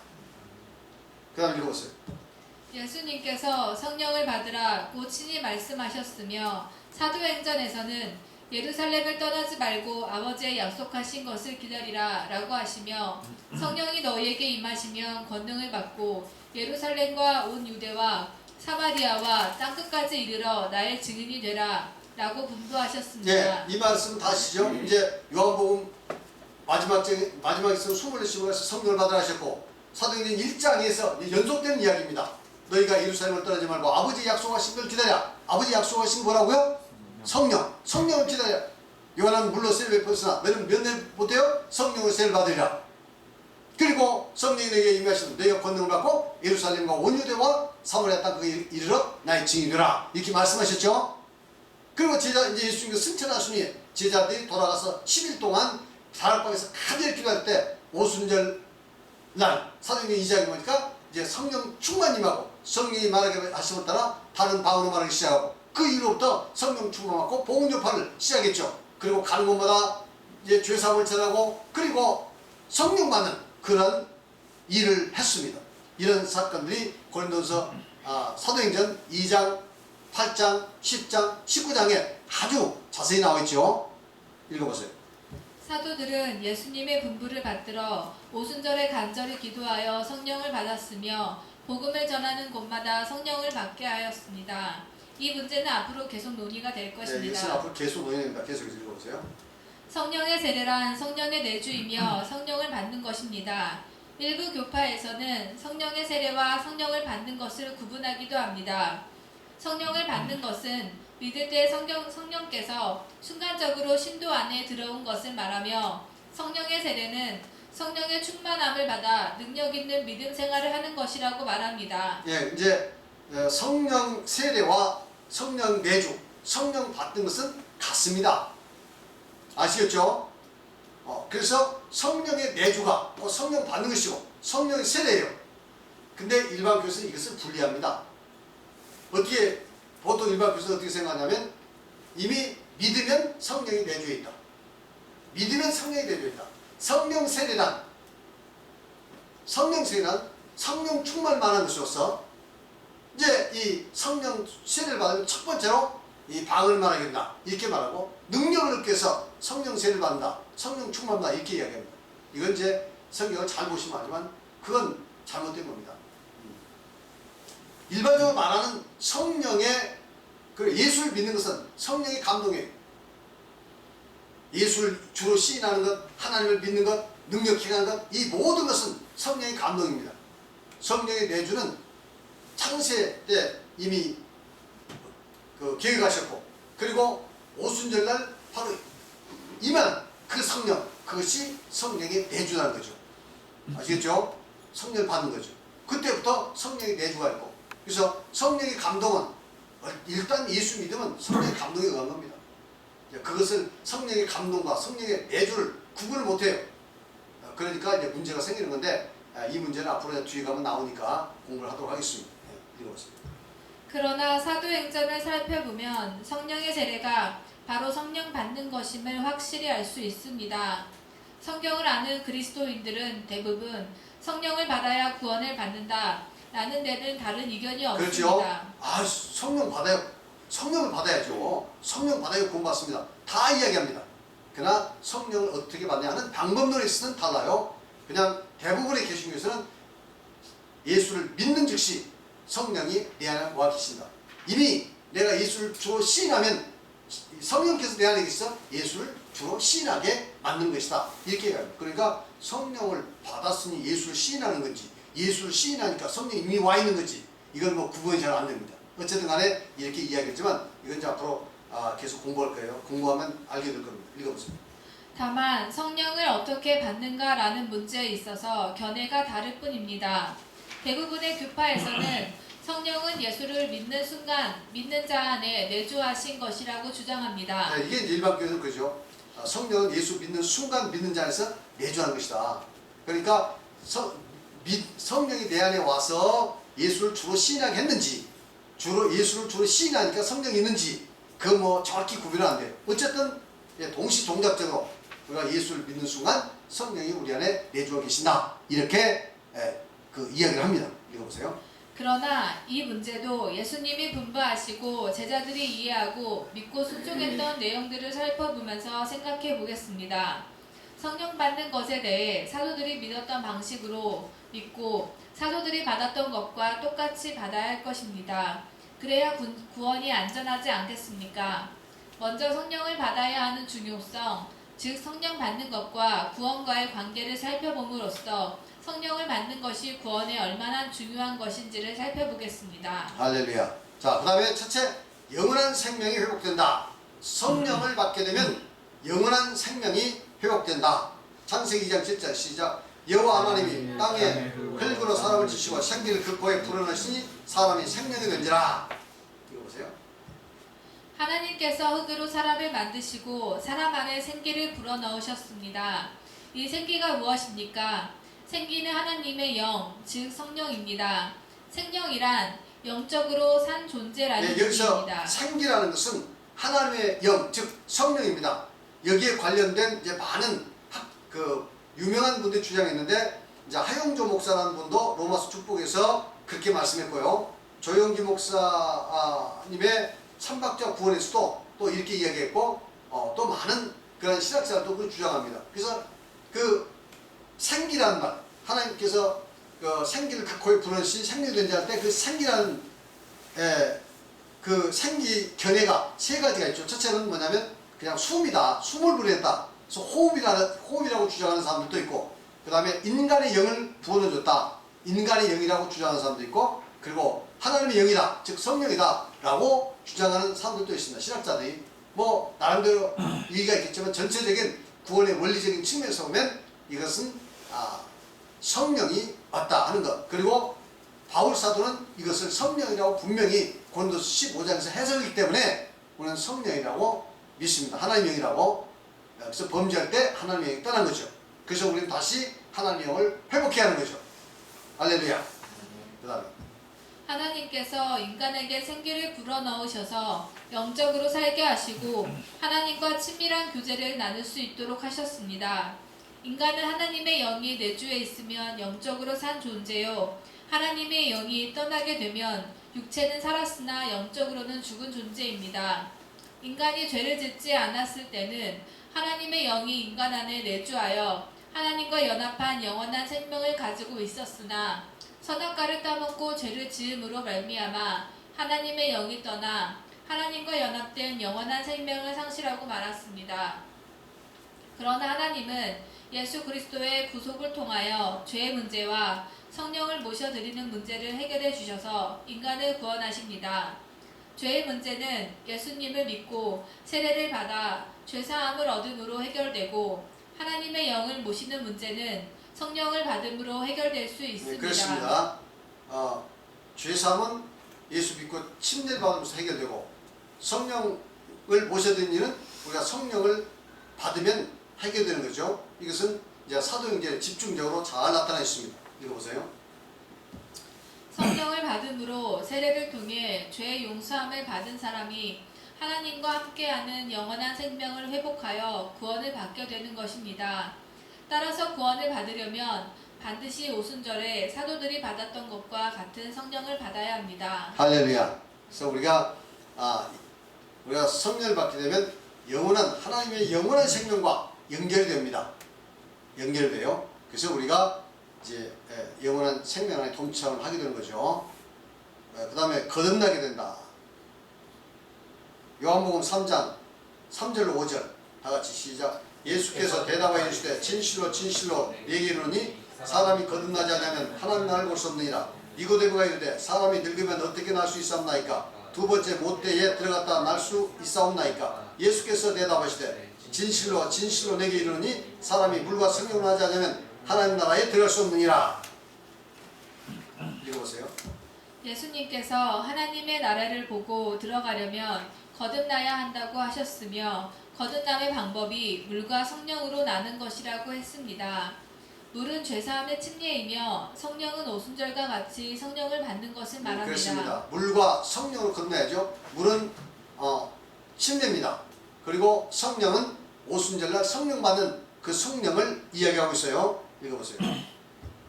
그 다음 읽어보세요. 예수님께서 성령을 받으라고 친히 말씀하셨으며 사도행전에서는 예루살렘을 떠나지 말고 아버지의 약속하신 것을 기다리라 라고 하시며, 성령이 너희에게 임하시면 권능을 받고 예루살렘과 온 유대와 사마리아와 땅끝까지 이르러 나의 증인이 되라 라고 분부하셨습니다. 이 말씀 다시죠. 이제 요한복음 마지막에서 숨을 내쉬고 성령을 받으라 하셨고, 사도행전 1장에서 연속되는 이야기입니다. 너희가 예루살렘을 떠나지 말고 아버지 약속하신 걸 기다려. 아버지 약속하신 뭐라고요? 성령. 성령을 기다려. 요한은 물로 세례를 베풀었으나 너희는 몇 년 못해요? 성령을 세례를 받으리라. 그리고 성령이 너희에게 임하시면 너희가 권능을 받고 예루살렘과 온 유대와 사마리아 땅까지 이르러 나의 증인이 되라. 이렇게 말씀하셨죠. 그리고 이제 예수님께서 승천하시니 제자들이 돌아가서 10일 동안 다락방에서 간절히 기도할 때 오순절 날 사도행전 2장에 보니까 이제 성령 충만 임하고, 성령이 말하게 하심을 따라 다른 방언으로 말하기 시작하고, 그 이후로부터 성령 충만 받고 복음 전파를 시작했죠. 그리고 가는 곳마다 이제 죄사함을 전하고, 그리고 성령 받는 그런 일을 했습니다. 이런 사건들이 고린도서 사도행전 2장, 8장, 10장, 19장에 아주 자세히 나와 있죠. 읽어보세요. 사도들은 예수님의 분부를 받들어 오순절에 간절히 기도하여 성령을 받았으며 복음을 전하는 곳마다 성령을 받게 하였습니다. 이 문제는 앞으로 계속 논의가 될 것입니다. 이것은 앞으로 계속 논의됩니다. 계속 읽어보세요. 성령의 세례란 성령의 내주이며 성령을 받는 것입니다. 일부 교파에서는 성령의 세례와 성령을 받는 것을 구분하기도 합니다. 성령을 받는 것은 믿을 때 성령께서 순간적으로 신도 안에 들어온 것을 말하며, 성령의 세례는 성령의 충만함을 받아 능력 있는 믿음 생활을 하는 것이라고 말합니다. 이제 성령 세례와 성령 내주, 성령 받는 것은 같습니다. 아시겠죠? 그래서 성령의 내주가 성령 받는 것이고 성령의 세례예요. 근데 일반 교수는 이것을 분리합니다. 어떻게 보통 일반 교수는 어떻게 생각하냐면, 이미 믿으면 성령이 내주에 있다. 믿으면 성령이 내주에 있다. 성령 세례란 성령 충만만 하는 것이로서, 이제 이 성령 세례를 받으면 첫 번째로 이 방언을 말하게 된다. 이렇게 말하고, 능력을 얻기 위해서 성령 세례를 받는다. 성령 충만다. 이렇게 이야기합니다. 이건 이제 성경을 잘 보시면 알지만 그건 잘못된 겁니다. 일반적으로 말하는 성령의 예수를 믿는 것은 성령의 감동이에요. 예수를 주로 시인하는 것, 하나님을 믿는 것, 능력 행하는 것, 이 모든 것은 성령의 감동입니다. 성령의 내주는 창세 때 이미 계획하셨고, 그리고 오순절날 바로 임한 그 성령, 그것이 성령의 내주라는 거죠. 아시겠죠? 성령을 받는 거죠. 그때부터 성령의 내주가 있고, 그래서 성령의 감동은 일단 예수 믿으면 성령의 감동이 응한 겁니다. 그것을 성령의 감동과 성령의 내주를 구분을 못해요. 그러니까 이제 문제가 생기는 건데 이 문제는 앞으로 이제 뒤에 가면 나오니까 공부를 하도록 하겠습니다. 읽어보세요. 그러나 사도행전을 살펴보면 성령의 세례가 바로 성령 받는 것임을 확실히 알 수 있습니다. 성경을 아는 그리스도인들은 대부분 성령을 받아야 구원을 받는다 라는 데는 다른 이견이 그렇죠. 없습니다. 성령 받아야, 성령을 받아야죠. 성령 받아야 구원 받습니다. 다 이야기합니다. 그러나 성령을 어떻게 받냐 하는 방법론에 있어서는 달라요. 그냥 대부분의 개신교에서는 예수를 믿는 즉시 성령이 내 안에 와 계신다. 이미 내가 예수를 주로 시인하면 성령께서 내 안에 계셔서 예수를 주로 시인하게 만든 것이다. 이렇게 얘기합니다. 그러니까 성령을 받았으니 예수를 시인하는 건지, 예수를 시인하니까 성령이 이미 와 있는 건지, 이건 뭐 구분이 잘 안 됩니다. 어쨌든 간에 이렇게 이야기했지만 이건 이제 앞으로 계속 공부할 거예요. 공부하면 알게 될 겁니다. 읽어보세요. 다만 성령을 어떻게 받는가라는 문제에 있어서 견해가 다를 뿐입니다. 대부분의 교파에서는 성령은 예수를 믿는 순간 믿는 자 안에 내주하신 것이라고 주장합니다. 이게 이제 일반 교회는 그죠. 성령은 예수 믿는 순간 믿는 자 안에서 내주하는 것이다. 그러니까 성령이 내 안에 와서 예수를 주로 시인하게 했는지, 예수를 주로 시인하니까 성령이 있는지, 그 뭐 정확히 구별은 안 돼요. 어쨌든 동시동작적으로 우리가 예수를 믿는 순간 성령이 우리 안에 내주어 계신다. 이렇게 그 이야기를 합니다. 읽어보세요. 그러나 이 문제도 예수님이 분부하시고 제자들이 이해하고 믿고 순종했던 내용들을 살펴보면서 생각해 보겠습니다. 성령 받는 것에 대해 사도들이 믿었던 방식으로 믿고 사도들이 받았던 것과 똑같이 받아야 할 것입니다. 그래야 구원이 안전하지 않겠습니까? 먼저 성령을 받아야 하는 중요성, 즉 성령 받는 것과 구원과의 관계를 살펴봄으로써 성령을 받는 것이 구원에 얼마나 중요한 것인지를 살펴보겠습니다. 할렐루야. 자, 그 다음에 첫째, 영원한 생명이 회복된다. 성령을 받게 되면 영원한 생명이 회복된다. 창세기 2장 7절 시작. 여호와 하나님이 땅에 흙으로 사람을 지시고 생기를 그 코에 불어넣으시니 사람이 생명이 된지라. 이거 보세요. 하나님께서 흙으로 사람을 만드시고 사람 안에 생기를 불어넣으셨습니다. 이 생기가 무엇입니까? 생기는 하나님의 영, 즉 성령입니다. 생명이란 영적으로 산 존재라는 여기서 뜻입니다. 생기라는 것은 하나님의 영, 즉 성령입니다. 여기에 관련된 이제 많은 유명한 분들이 주장했는데, 이제 하용조 목사라는 분도 로마서 축복에서 그렇게 말씀했고요. 조영기 목사님의 삼박자 구원에서도 또 이렇게 이야기했고, 또 많은 그런 신학자들도 그걸 주장합니다. 그래서 그 생기라는 말, 하나님께서 그 생기를 그 코에 불어넣으시 생명이 된지 할 때 그 생기라는 그 생기 견해가 세 가지가 있죠. 첫째는 뭐냐면 그냥 숨이다, 숨을 불어냈다. 그래서 호흡이라고 주장하는 사람들도 있고, 그 다음에 인간의 영을 부어넣어줬다, 인간의 영이라고 주장하는 사람도 있고, 그리고 하나님의 영이다, 즉 성령이다 라고 주장하는 사람들도 있습니다. 신학자들이 뭐 나름대로 얘기가 있겠지만, 전체적인 구원의 원리적인 측면에서 보면 이것은 성령이 왔다 하는 것. 그리고 바울 사도는 이것을 성령이라고 분명히 고린도서 15장에서 해석하기 때문에 우리는 성령이라고 믿습니다. 하나님의 영이라고. 그래서 범죄할 때 하나님의 영이 떠난 거죠. 그래서 우리는 다시 하나님의 영을 회복해야 하는 거죠. 할렐루야. 그 다음에 하나님께서 인간에게 생기를 불어넣으셔서 영적으로 살게 하시고 하나님과 친밀한 교제를 나눌 수 있도록 하셨습니다. 인간은 하나님의 영이 내주에 있으면 영적으로 산 존재요, 하나님의 영이 떠나게 되면 육체는 살았으나 영적으로는 죽은 존재입니다. 인간이 죄를 짓지 않았을 때는 하나님의 영이 인간 안에 내주하여 하나님과 연합한 영원한 생명을 가지고 있었으나 선악과를 따먹고 죄를 지음으로 말미암아 하나님의 영이 떠나 하나님과 연합된 영원한 생명을 상실하고 말았습니다. 그러나 하나님은 예수 그리스도의 구속을 통하여 죄의 문제와 성령을 모셔드리는 문제를 해결해 주셔서 인간을 구원하십니다. 죄의 문제는 예수님을 믿고 세례를 받아 죄사함을 얻음으로 해결되고, 하나님의 영을 모시는 문제는 성령을 받음으로 해결될 수 있습니다. 네, 그렇습니다. 죄사함은 예수 믿고 침례를 받으면서 해결되고, 성령을 모셔드리는 일은 우리가 성령을 받으면 해결되는 거죠. 이것은 이제 사도행전에 집중적으로 잘 나타나 있습니다. 읽어보세요. 성령을 받음으로 세례를 통해 죄의 용서함을 받은 사람이 하나님과 함께하는 영원한 생명을 회복하여 구원을 받게 되는 것입니다. 따라서 구원을 받으려면 반드시 오순절에 사도들이 받았던 것과 같은 성령을 받아야 합니다. 할렐루야. 그래서 우리가 성령을 받게 되면 하나님의 영원한 생명과 연결이 됩니다. 연결돼요. 그래서 우리가 이제 영원한 생명 안에 동참을 하게 되는 거죠. 그 다음에 거듭나게 된다. 요한복음 3장 3절로 5절 다 같이 시작. 예수께서 대답하여 이르시되 진실로 진실로 내게 이르노니 사람이 거듭나지 않으면 하나님을 알고 올 수 없느니라. 니고데모가 이르되 사람이 늙으면 어떻게 날 수 있사옵나이까? 두 번째 못대에 들어갔다 날 수 있사옵나이까? 예수께서 대답하시되 진실로 진실로 내게 이르노니 사람이 물과 성령으로 하지 않으면 하나님 나라에 들어갈 수 없느니라. 읽어보세요. 예수님께서 하나님의 나라를 보고 들어가려면 거듭나야 한다고 하셨으며 거듭남의 방법이 물과 성령으로 나는 것이라고 했습니다. 물은 죄사함의 침례이며 성령은 오순절과 같이 성령을 받는 것을 말합니다. 그렇습니다. 물과 성령으로 거듭나야죠. 물은 침례입니다. 그리고 성령은 오순절날 성령 받는 그 성령을 이야기하고 있어요. 읽어보세요.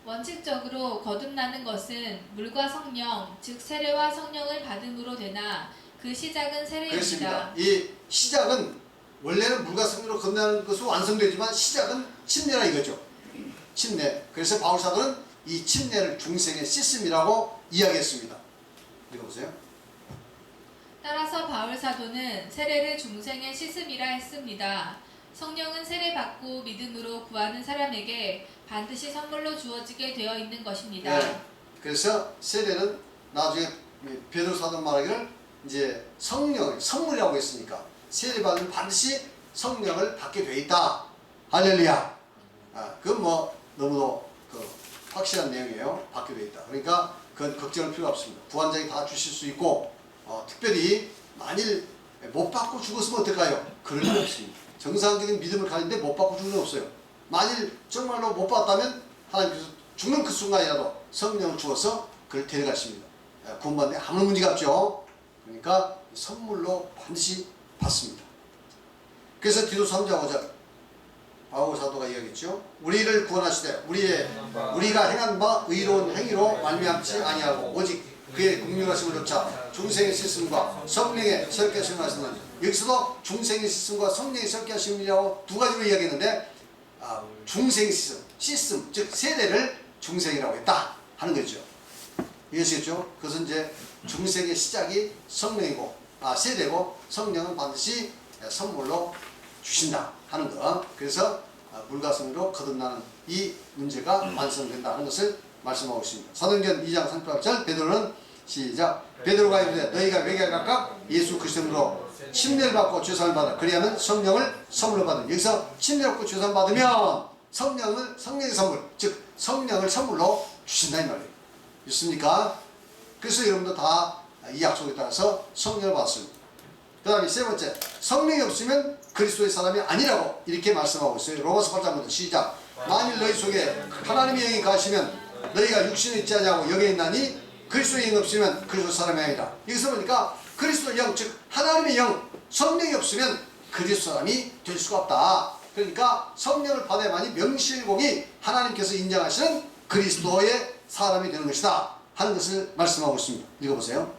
원칙적으로 거듭나는 것은 물과 성령, 즉 세례와 성령을 받음으로 되나 그 시작은 세례입니다. 그렇습니다. 이 시작은 원래는 물과 성령으로 거듭나는 것으로 완성되지만 시작은 침례라 이거죠. 침례. 그래서 바울 사도는 이 침례를 중생의 씻음이라고 이야기했습니다. 읽어보세요. 따라서 바울 사도는 세례를 중생의 씻음이라 했습니다. 성령은 세례받고 믿음으로 구하는 사람에게 반드시 선물로 주어지게 되어 있는 것입니다. 네. 그래서 세례는 나중에 베드로 사도 말하기를 이제 선물이라고 했으니까 세례받으면 반드시 성령을 받게 돼 있다. 할렐루야. 그건 너무도 확실한 내용이에요. 받게 돼 있다. 그러니까 그건 걱정할 필요가 없습니다. 부활장이 다 주실 수 있고 특별히 만일 못 받고 죽었으면 어떨까요? 그럴 리 없습니다. 정상적인 믿음을 가지는데 못 받고 죽는 건 없어요. 만일 정말로 못 받았다면 하나님께서 죽는 그 순간이라도 성령을 주어서 그를 데려가십니다. 구원받는데 아무 문제가 없죠. 그러니까 선물로 반드시 받습니다. 그래서 디도서 3장 5절 바울 사도가 이야기했죠. 우리를 구원하시되 우리가 행한 바 의로운 행위로 말미암지 아니하고 오직 그의 긍휼하심을 쫓아 중생의 씻음과 성령의 설계 하심을 하시는, 여기서도 중생의 씻음과 성령의 설계 하심이라고 두 가지로 이야기했는데 중생의 씻음 즉 세례를 중생이라고 했다 하는 거죠. 이해하시겠죠? 그것은 이제 중생의 시작이 성령이고 세례고 성령은 반드시 선물로 주신다 하는 것. 그래서 물과 성령으로 거듭나는 이 문제가 완성된다 하는 것을 말씀하고 있습니다. 사도행전 2장 38절 베드로는 시작. 베드로가 이르되 너희가 회개에 각각 예수 그리스도로 침례를 받고 죄사함을 받아 그리하면 성령을 선물로 받음. 여기서 침례를 받고 죄사함을 받으면 성령의 선물 즉 성령을 선물로 주신다 이 말이에요. 있습니까? 그래서 여러분도 다 이 약속에 따라서 성령을 받습니다. 그 다음에 세 번째, 성령이 없으면 그리스도의 사람이 아니라고 이렇게 말씀하고 있어요. 로마서 8장부터 시작. 만일 너희 속에 하나님의 영이 가시면 너희가 육신에 있지 않냐고 영에 있나니 그리스도의 영이 없으면 그리스도 사람이 아니라. 여기서 보니까 그리스도의 영, 즉 하나님의 영, 성령이 없으면 그리스도 사람이 될 수가 없다. 그러니까 성령을 받아야만이 명실공히 하나님께서 인정하시는 그리스도의 사람이 되는 것이다 하는 것을 말씀하고 있습니다. 읽어보세요.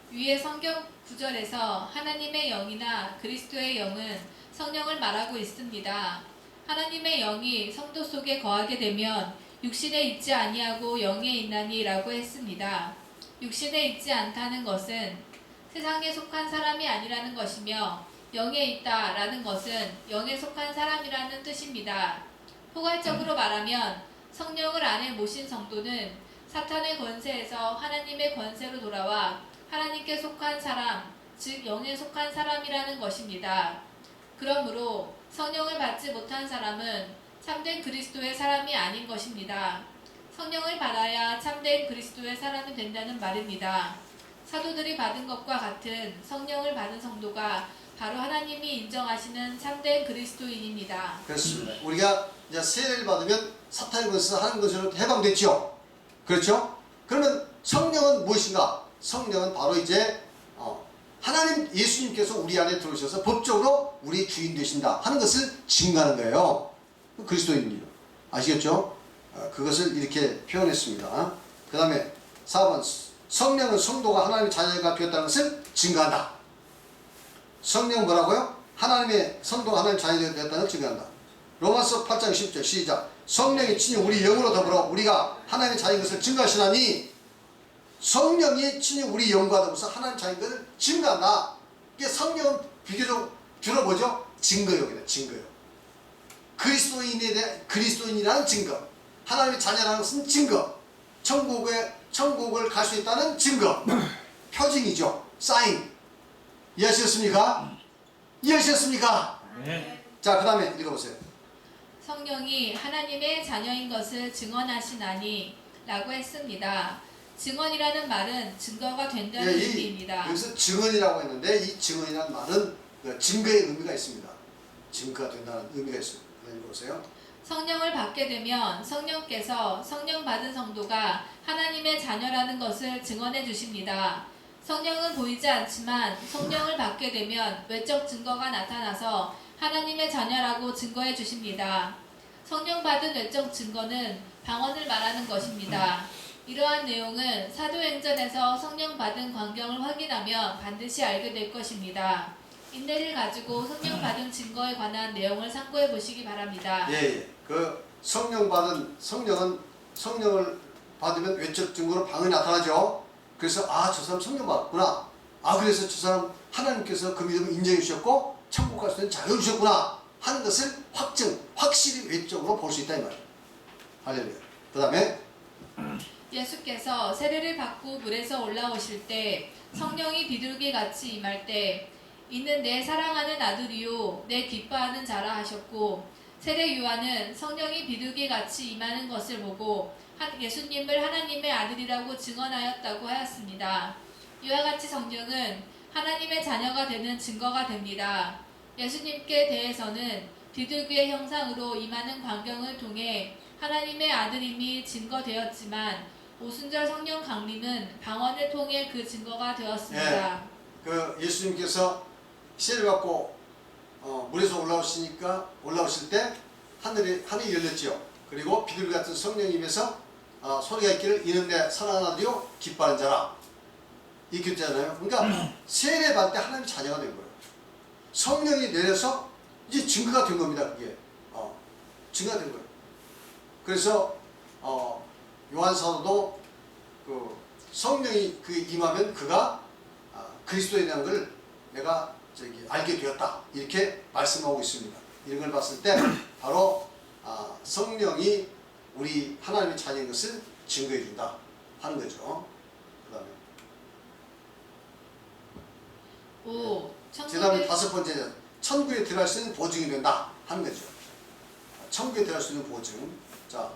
위의 성경 구절에서 하나님의 영이나 그리스도의 영은 성령을 말하고 있습니다. 하나님의 영이 성도 속에 거하게 되면 육신에 있지 아니하고 영에 있나니 라고 했습니다. 육신에 있지 않다는 것은 세상에 속한 사람이 아니라는 것이며 영에 있다 라는 것은 영에 속한 사람이라는 뜻입니다. 포괄적으로 말하면 성령을 안에 모신 성도는 사탄의 권세에서 하나님의 권세로 돌아와 하나님께 속한 사람, 즉 영에 속한 사람이라는 것입니다. 그러므로 성령을 받지 못한 사람은 참된 그리스도의 사람이 아닌 것입니다. 성령을 받아야 참된 그리스도의 사람이 된다는 말입니다. 사도들이 받은 것과 같은 성령을 받은 성도가 바로 하나님이 인정하시는 참된 그리스도인입니다. 그렇습니다. 우리가 이제 세례를 받으면 사탄의 것을 하는 것으로 해방됐죠. 그렇죠? 그러면 성령은 무엇인가? 성령은 바로 이제 하나님 예수님께서 우리 안에 들어오셔서 법적으로 우리 주인 되신다 하는 것을 증거하는 거예요. 그리스도인이요. 아시겠죠? 그것을 이렇게 표현했습니다. 그 다음에 4번 성령은 성도가 하나님의 자녀가 되었다는 것을 증거한다. 성령 뭐라고요? 하나님의 성도가 하나님의 자녀가 되었다는 것을 증거한다. 로마서 8장 10절 시작. 성령이 친히 우리 영으로 더불어 우리가 하나님의 자녀인 것을 증거하시나니 성령이 친히 우리 영과 더불어서 하나님의 자녀인 것을 증거한다. 이게 성령은 비교적 주로 뭐죠? 증거요. 증거요. 그리스도인이라는 증거. 하나님의 자녀라는 것은 증거. 천국을 갈 수 있다는 증거. 표징이죠. 사인. 이해하셨습니까? 이해하셨습니까? 네. 자, 그 다음에 읽어보세요. 성령이 하나님의 자녀인 것을 증언하시나니 라고 했습니다. 증언이라는 말은 증거가 된다는 의미입니다. 여기서 증언이라고 했는데 이 증언이라는 말은 증거의 의미가 있습니다. 증거가 된다는 의미가 있습니다. 읽어보세요. 성령을 받게 되면 성령께서 성령 받은 성도가 하나님의 자녀라는 것을 증언해 주십니다. 성령은 보이지 않지만 성령을 받게 되면 외적 증거가 나타나서 하나님의 자녀라고 증거해 주십니다. 성령 받은 외적 증거는 방언을 말하는 것입니다. 이러한 내용은 사도행전에서 성령 받은 광경을 확인하면 반드시 알게 될 것입니다. 인내를 가지고 성령 받은 증거에 관한 내용을 참고해 보시기 바랍니다. 예. 그 성령을 받으면 외적 증거로 방언이 나타나죠. 그래서 저 사람 성령 받았구나. 그래서 저 사람 하나님께서 그 믿음을 인정해 주셨고 천국 갈 수 있는 자격을 주셨구나 하는 것을 확실히 외적으로 볼 수 있다 이 말이에요. 할렐루야. 그 다음에 예수께서 세례를 받고 물에서 올라오실 때 성령이 비둘기같이 임할 때 이는 내 사랑하는 아들이요 내 기뻐하는 자라 하셨고 세례 요한은 성령이 비둘기같이 임하는 것을 보고 예수님을 하나님의 아들이라고 증언하였다고 하였습니다. 이와 같이 성령은 하나님의 자녀가 되는 증거가 됩니다. 예수님께 대해서는 비둘기의 형상으로 임하는 광경을 통해 하나님의 아들임이 증거되었지만 오순절 성령 강림은 방언을 통해 그 증거가 되었습니다. 그 예수님께서 세례를 받고 물에서 올라오실 때 하늘이 열렸지요. 그리고 비둘기 같은 성령이 임해서 소리가 있기를 이는 내 사랑하는 아들이요 기뻐하는 자라 이렇게 했잖아요. 그러니까 세례 받을 때 하나님 자녀가 된 거예요. 성령이 내려서 이제 증거가 된 겁니다. 그게 증거가 된 거예요. 그래서 요한 사도도 그 성령이 임하면 그가 그리스도인이라는 걸 내가 알게 되었다 이렇게 말씀하고 있습니다. 이런 걸 봤을 때 바로 성령이 우리 하나님의 자녀인 것을 증거해 준다 하는 거죠. 그 다음에 다섯 번째 천국에 들어갈 수 있는 보증이 된다 하는 거죠. 천국에 들어갈 수 있는 보증. 자,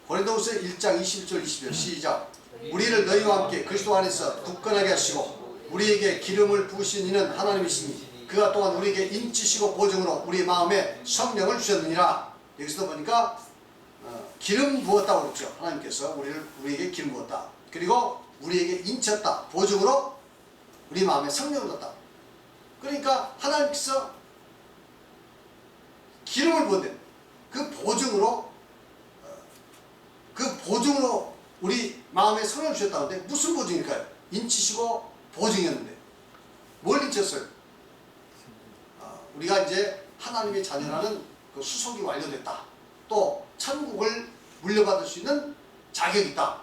고린도후서 1장 21절 22절 시작. 우리를 너희와 함께 그리스도 안에서 굳건하게 하시고 우리에게 기름을 부으신 이는 하나님이시니 그가 또한 우리에게 인치시고 보증으로 우리 마음에 성령을 주셨느니라. 여기서 보니까 기름 부었다고 그랬죠. 하나님께서 우리에게 기름 부었다. 그리고 우리에게 인쳤다. 보증으로 우리 마음에 성령을 줬다. 그러니까 하나님께서 기름을 부었대. 그 보증으로 우리 마음에 성령을 주셨다는데 무슨 보증일까요? 인치시고 보증이었는데 뭘 인쳤어요? 우리가 이제 하나님의 자녀라는 그 수속이 완료됐다. 또 천국을 물려받을 수 있는 자격이 있다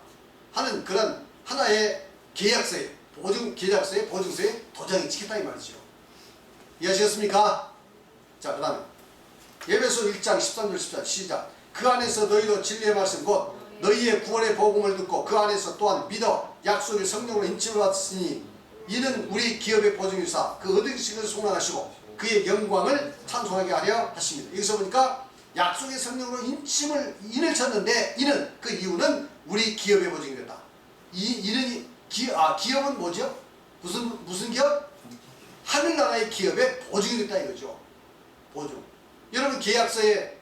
하는 그런 하나의 계약서에 보증서에 도장이 찍혔다 이 말이죠. 이해하시겠습니까? 자, 그 다음에 에베소 1장 13절 14절 시작. 그 안에서 너희도 진리의 말씀 곧 너희의 구원의 복음을 듣고 그 안에서 또한 믿어 약속의 성령으로 인침을 받았으니 이는 우리 기업의 보증이사 그 얻으신 것을 소망하시고 그의 영광을 찬송하게 하려 하십니다. 여기서 보니까 약속의 성령으로 인을 쳤는데 그 이유는 우리 기업의 보증이 됐다. 기업은 뭐죠? 무슨 기업? 하늘나라의 기업에 보증이 됐다 이거죠. 보증. 여러분 계약서에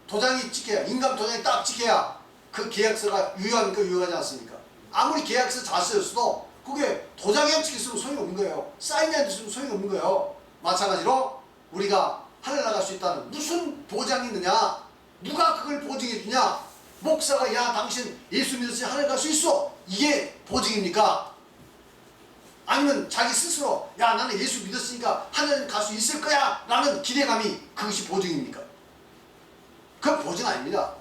도장이 찍혀야, 인감 도장이 딱 찍혀야 그 계약서가 유효합니까? 유효하지 않습니까? 아무리 계약서 잘 쓰였어도 그게 도장이 안 찍혔으면 소용이 없는 거예요. 사인이 안 됐으면 소용이 없는 거예요. 마찬가지로 우리가 하늘 나갈 수 있다는 무슨 보장이 있느냐? 누가 그걸 보증해 주냐? 목사가 야 당신 예수 믿었으니 하늘 갈 수 있어. 이게 보증입니까? 아니면 자기 스스로 야 나는 예수 믿었으니까 하늘 갈 수 있을 거야 라는 기대감이 그것이 보증입니까? 그건 보증 아닙니다.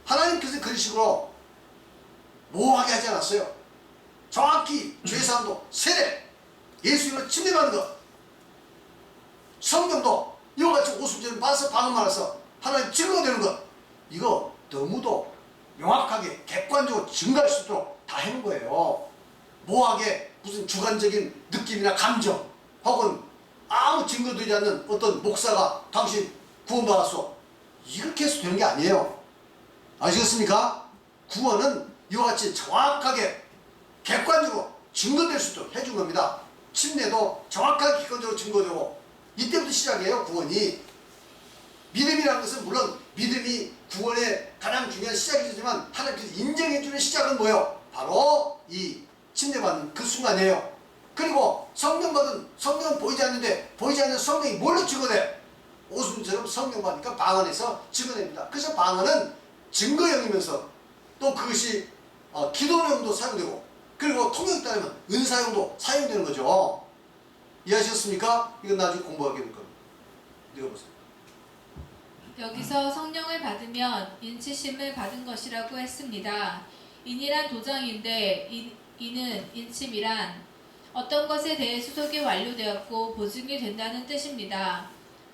하나님께서 그런 식으로 모호하게 하지 않았어요. 정확히 죄사함도 세례, 예수님을 침례받는 것, 성경도 이와 같이 오순절을 봐서 방언 말아서 하나님 증거가 되는 것, 이거 너무도 명확하게 객관적으로 증거할 수 있도록 다 해놓은 거예요. 모호하게 무슨 주관적인 느낌이나 감정 혹은 아무 증거되지 않는 어떤 목사가 당신 구원받았어 이렇게 해서 되는 게 아니에요. 아시겠습니까? 구원은 이와 같이 정확하게 객관적으로 증거될 수 있도록 해준 겁니다. 침례도 정확하게 객관적으로 증거되고 이때부터 시작이에요. 구원이. 믿음이라는 것은 물론 믿음이 구원의 가장 중요한 시작이지만 하나님께서 인정해주는 시작은 뭐예요? 바로 이 침례받는 그 순간이에요. 그리고 성령은 보이지 않는데 보이지 않는 성령이 뭘로 증거돼? 오순처럼 성령 받으니까 방언에서 증거됩니다. 그래서 방언은 증거형이면서 또 그것이 기도용도 사용되고 그리고 통역에 따르면 은사용도 사용되는 거죠. 이해하셨습니까? 이건 나중에 공부하게 될 겁니다. 읽어보세요. 여기서 성령을 받으면 인치심을 받은 것이라고 했습니다. 인이란 도장인데 이는 인침이란 어떤 것에 대해 수속이 완료되었고 보증이 된다는 뜻입니다.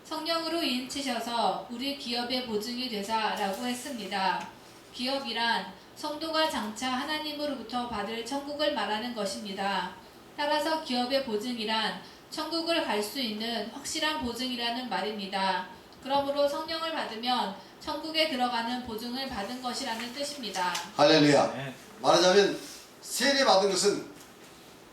성령으로 인치셔서 우리 기업의 보증이 되사라고 했습니다. 기업이란 성도가 장차 하나님으로부터 받을 천국을 말하는 것입니다. 따라서 기업의 보증이란 천국을 갈 수 있는 확실한 보증이라는 말입니다. 그러므로 성령을 받으면 천국에 들어가는 보증을 받은 것이라는 뜻입니다. 할렐루야. 네. 말하자면 세례 받은 것은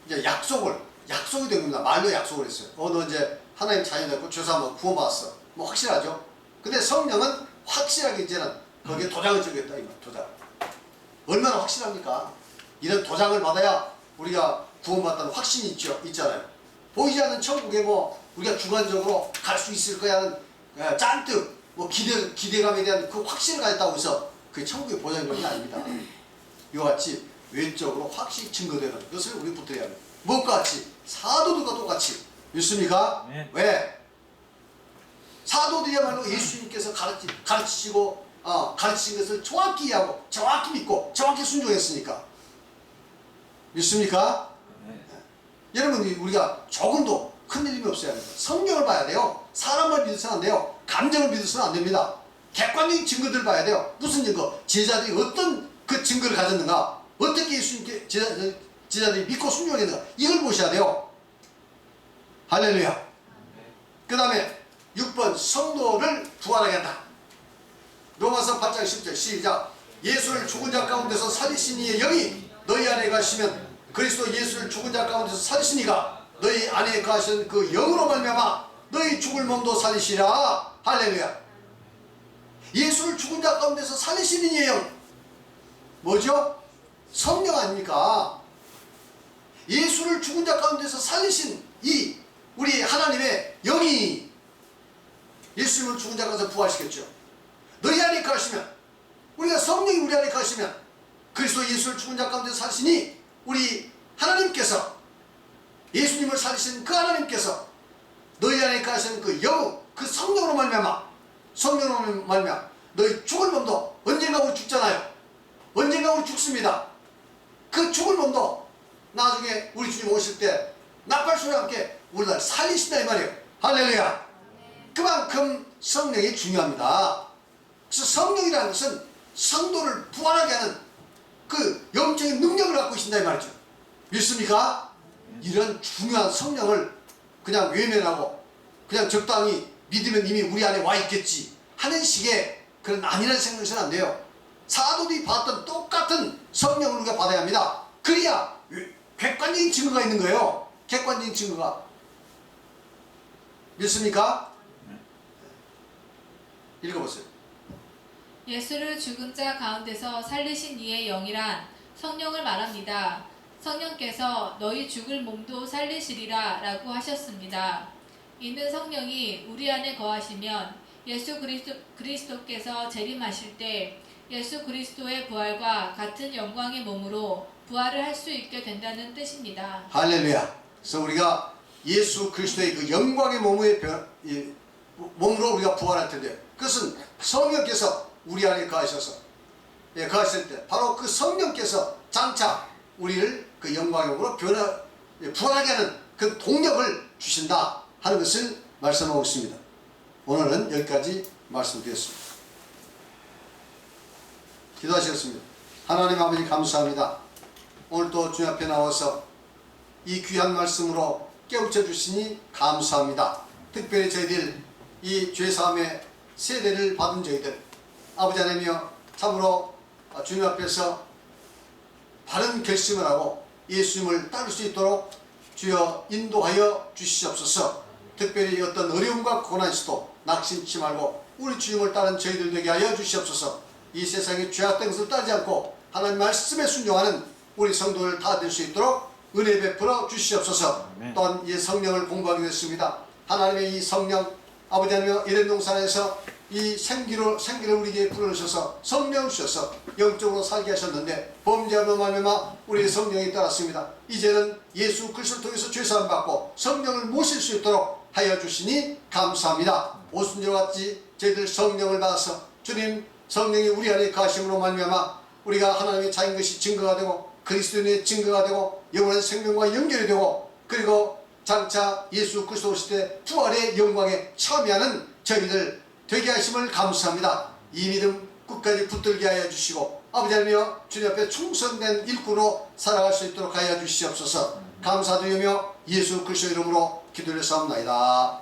이제 약속이 된 겁니다. 말로 약속을 했어요. 너 이제 하나님 자녀 됐고 죄사함 구원받았어. 뭐 확실하죠. 근데 성령은 확실하게 이제는 거기에 도장을 찍겠다 이 말. 도장. 얼마나 확실합니까? 이런 도장을 받아야 우리가 구원받다는 확신이 있잖아요. 보이지 않는 천국에 뭐 우리가 주관적으로 갈 수 있을 거야는 잔뜩 뭐 기대감에 대한 그 확신을 가졌다고 해서 그게 천국의 보장인 것이 아닙니다. 이와 같이 외적으로 확실히 증거되는 것을 우리 붙들어야 합니다. 무엇과 같이? 사도들과 똑같이. 믿습니까? 네. 왜? 사도들이야말로 예수님께서 가르치시고 가르치신 것을 정확히 이해하고 정확히 믿고 정확히 순종했으니까. 믿습니까? 네. 여러분 우리가 조금도 흔들림이 없어야 합니다. 성경을 봐야 돼요. 사람을 믿어서는 안 돼요. 감정을 믿어서는 안 됩니다. 객관적인 증거들을 봐야 돼요. 무슨 증거? 제자들이 어떤 그 증거를 가졌는가? 어떻게 예수님께 제자들이 믿고 순종했는가? 이걸 보셔야 돼요. 할렐루야. 그 다음에 6번 성도를 부활하게 한다. 로마서 8장 10절 시작. 예수를 죽은 자 가운데서 살리신 이의 영이 너희 안에 가시면 그리스도 예수를 죽은 자 가운데서 살리신 이가 너희 안에 가신 그 영으로 말미암아 너희 죽을 몸도 살리시라. 할렐루야. 예수를 죽은 자 가운데서 살리시는 이의 영 뭐죠? 성령 아닙니까? 예수를 죽은 자 가운데서 살리신 이 우리 하나님의 영이 예수님을 죽은 자 가운데서 부활시켰죠. 너희 안에 가시면 우리가 성령이 우리 안에 가시면 그리스도 예수를 죽은 자 가운데서 살리시니 우리 하나님께서 예수님을 살리신 그 하나님께서 너희 안에 가시는 그 영, 그 성령으로 말미암아 성령으로 말미암아 너희 죽을 몸도 언젠가 우리 죽잖아요. 언젠가 우리 죽습니다. 그 죽을 몸도 나중에 우리 주님 오실 때 나팔소리와 함께 우리를 살리신다 이 말이에요. 할렐루야. 그만큼 성령이 중요합니다. 그래서 성령이라는 것은 성도를 부활하게 하는 그 영적인 능력을 갖고 계신다 이 말이죠. 믿습니까? 이런 중요한 성령을 그냥 외면하고 그냥 적당히 믿으면 이미 우리 안에 와 있겠지 하는 식의 그런 아니라는 생각해서는 안 돼요. 사도들이 받았던 똑같은 성령을 우리가 받아야 합니다. 그래야 객관적인 증거가 있는 거예요. 객관적인 증거가. 믿습니까? 읽어보세요. 예수를 죽은 자 가운데서 살리신 이의 영이란 성령을 말합니다. 성령께서 너희 죽을 몸도 살리시리라 라고 하셨습니다. 이는 성령이 우리 안에 거하시면 예수 그리스도께서 재림하실 때 예수 그리스도의 부활과 같은 영광의 몸으로 부활을 할 수 있게 된다는 뜻입니다. 할렐루야. 그래서 우리가 예수 그리스도의 그 영광의 몸으로 우리가 부활할 텐데, 그것은 성령께서 우리 안에 거하셔서, 거하실 때 바로 그 성령께서 장차 우리를 그 영광의 몸으로 부활하게 하는 그 동력을 주신다 하는 것을 말씀하고 있습니다. 오늘은 여기까지 말씀드렸습니다. 기도하시겠습니다. 하나님 아버지 감사합니다. 오늘 또 주님 앞에 나와서 이 귀한 말씀으로 깨우쳐 주시니 감사합니다. 특별히 저희들 이 죄사함의 세례를 받은 저희들, 아버지 하나님이여, 참으로 주님 앞에서 바른 결심을 하고 예수님을 따를 수 있도록 주여 인도하여 주시옵소서. 특별히 어떤 어려움과 고난에서도 낙심치 말고 우리 주님을 따른 저희들 되게 하여 주시옵소서. 이 세상의 죄악된 것을 따르지 않고 하나님 말씀에 순종하는 우리 성도를 다 될 수 있도록 은혜 베풀어 주시옵소서. 또한 이 성령을 공부하게 됐습니다. 하나님의 이 성령, 아버지 하나님 에덴 동산에서 이 생기를 우리에게 불어넣으셔서 성령을 주셔서 영적으로 살게 하셨는데, 범죄함으로 말미암아 우리의 성령이 따랐습니다. 이제는 예수 그리스도를 통해서 죄사함 받고 성령을 모실 수 있도록 하여 주시니 감사합니다. 오순절과 같이 저희들 성령을 받아서 주님 성령이 우리 안에 거하심으로 말미암아 우리가 하나님의 자인 것이 증거가 되고 그리스도인의 증거가 되고 영원한 생명과 연결이 되고, 그리고 장차 예수 그리스도 오실 때 부활의 영광에 참여하는 저희들 되게 하심을 감사합니다. 이 믿음 끝까지 붙들게 하여 주시고 아버지 하나님이여, 주님 앞에 충성된 일꾼으로 살아갈 수 있도록 하여 주시옵소서. 감사드리며 예수 그리스도 이름으로 기도를 사옵나이다.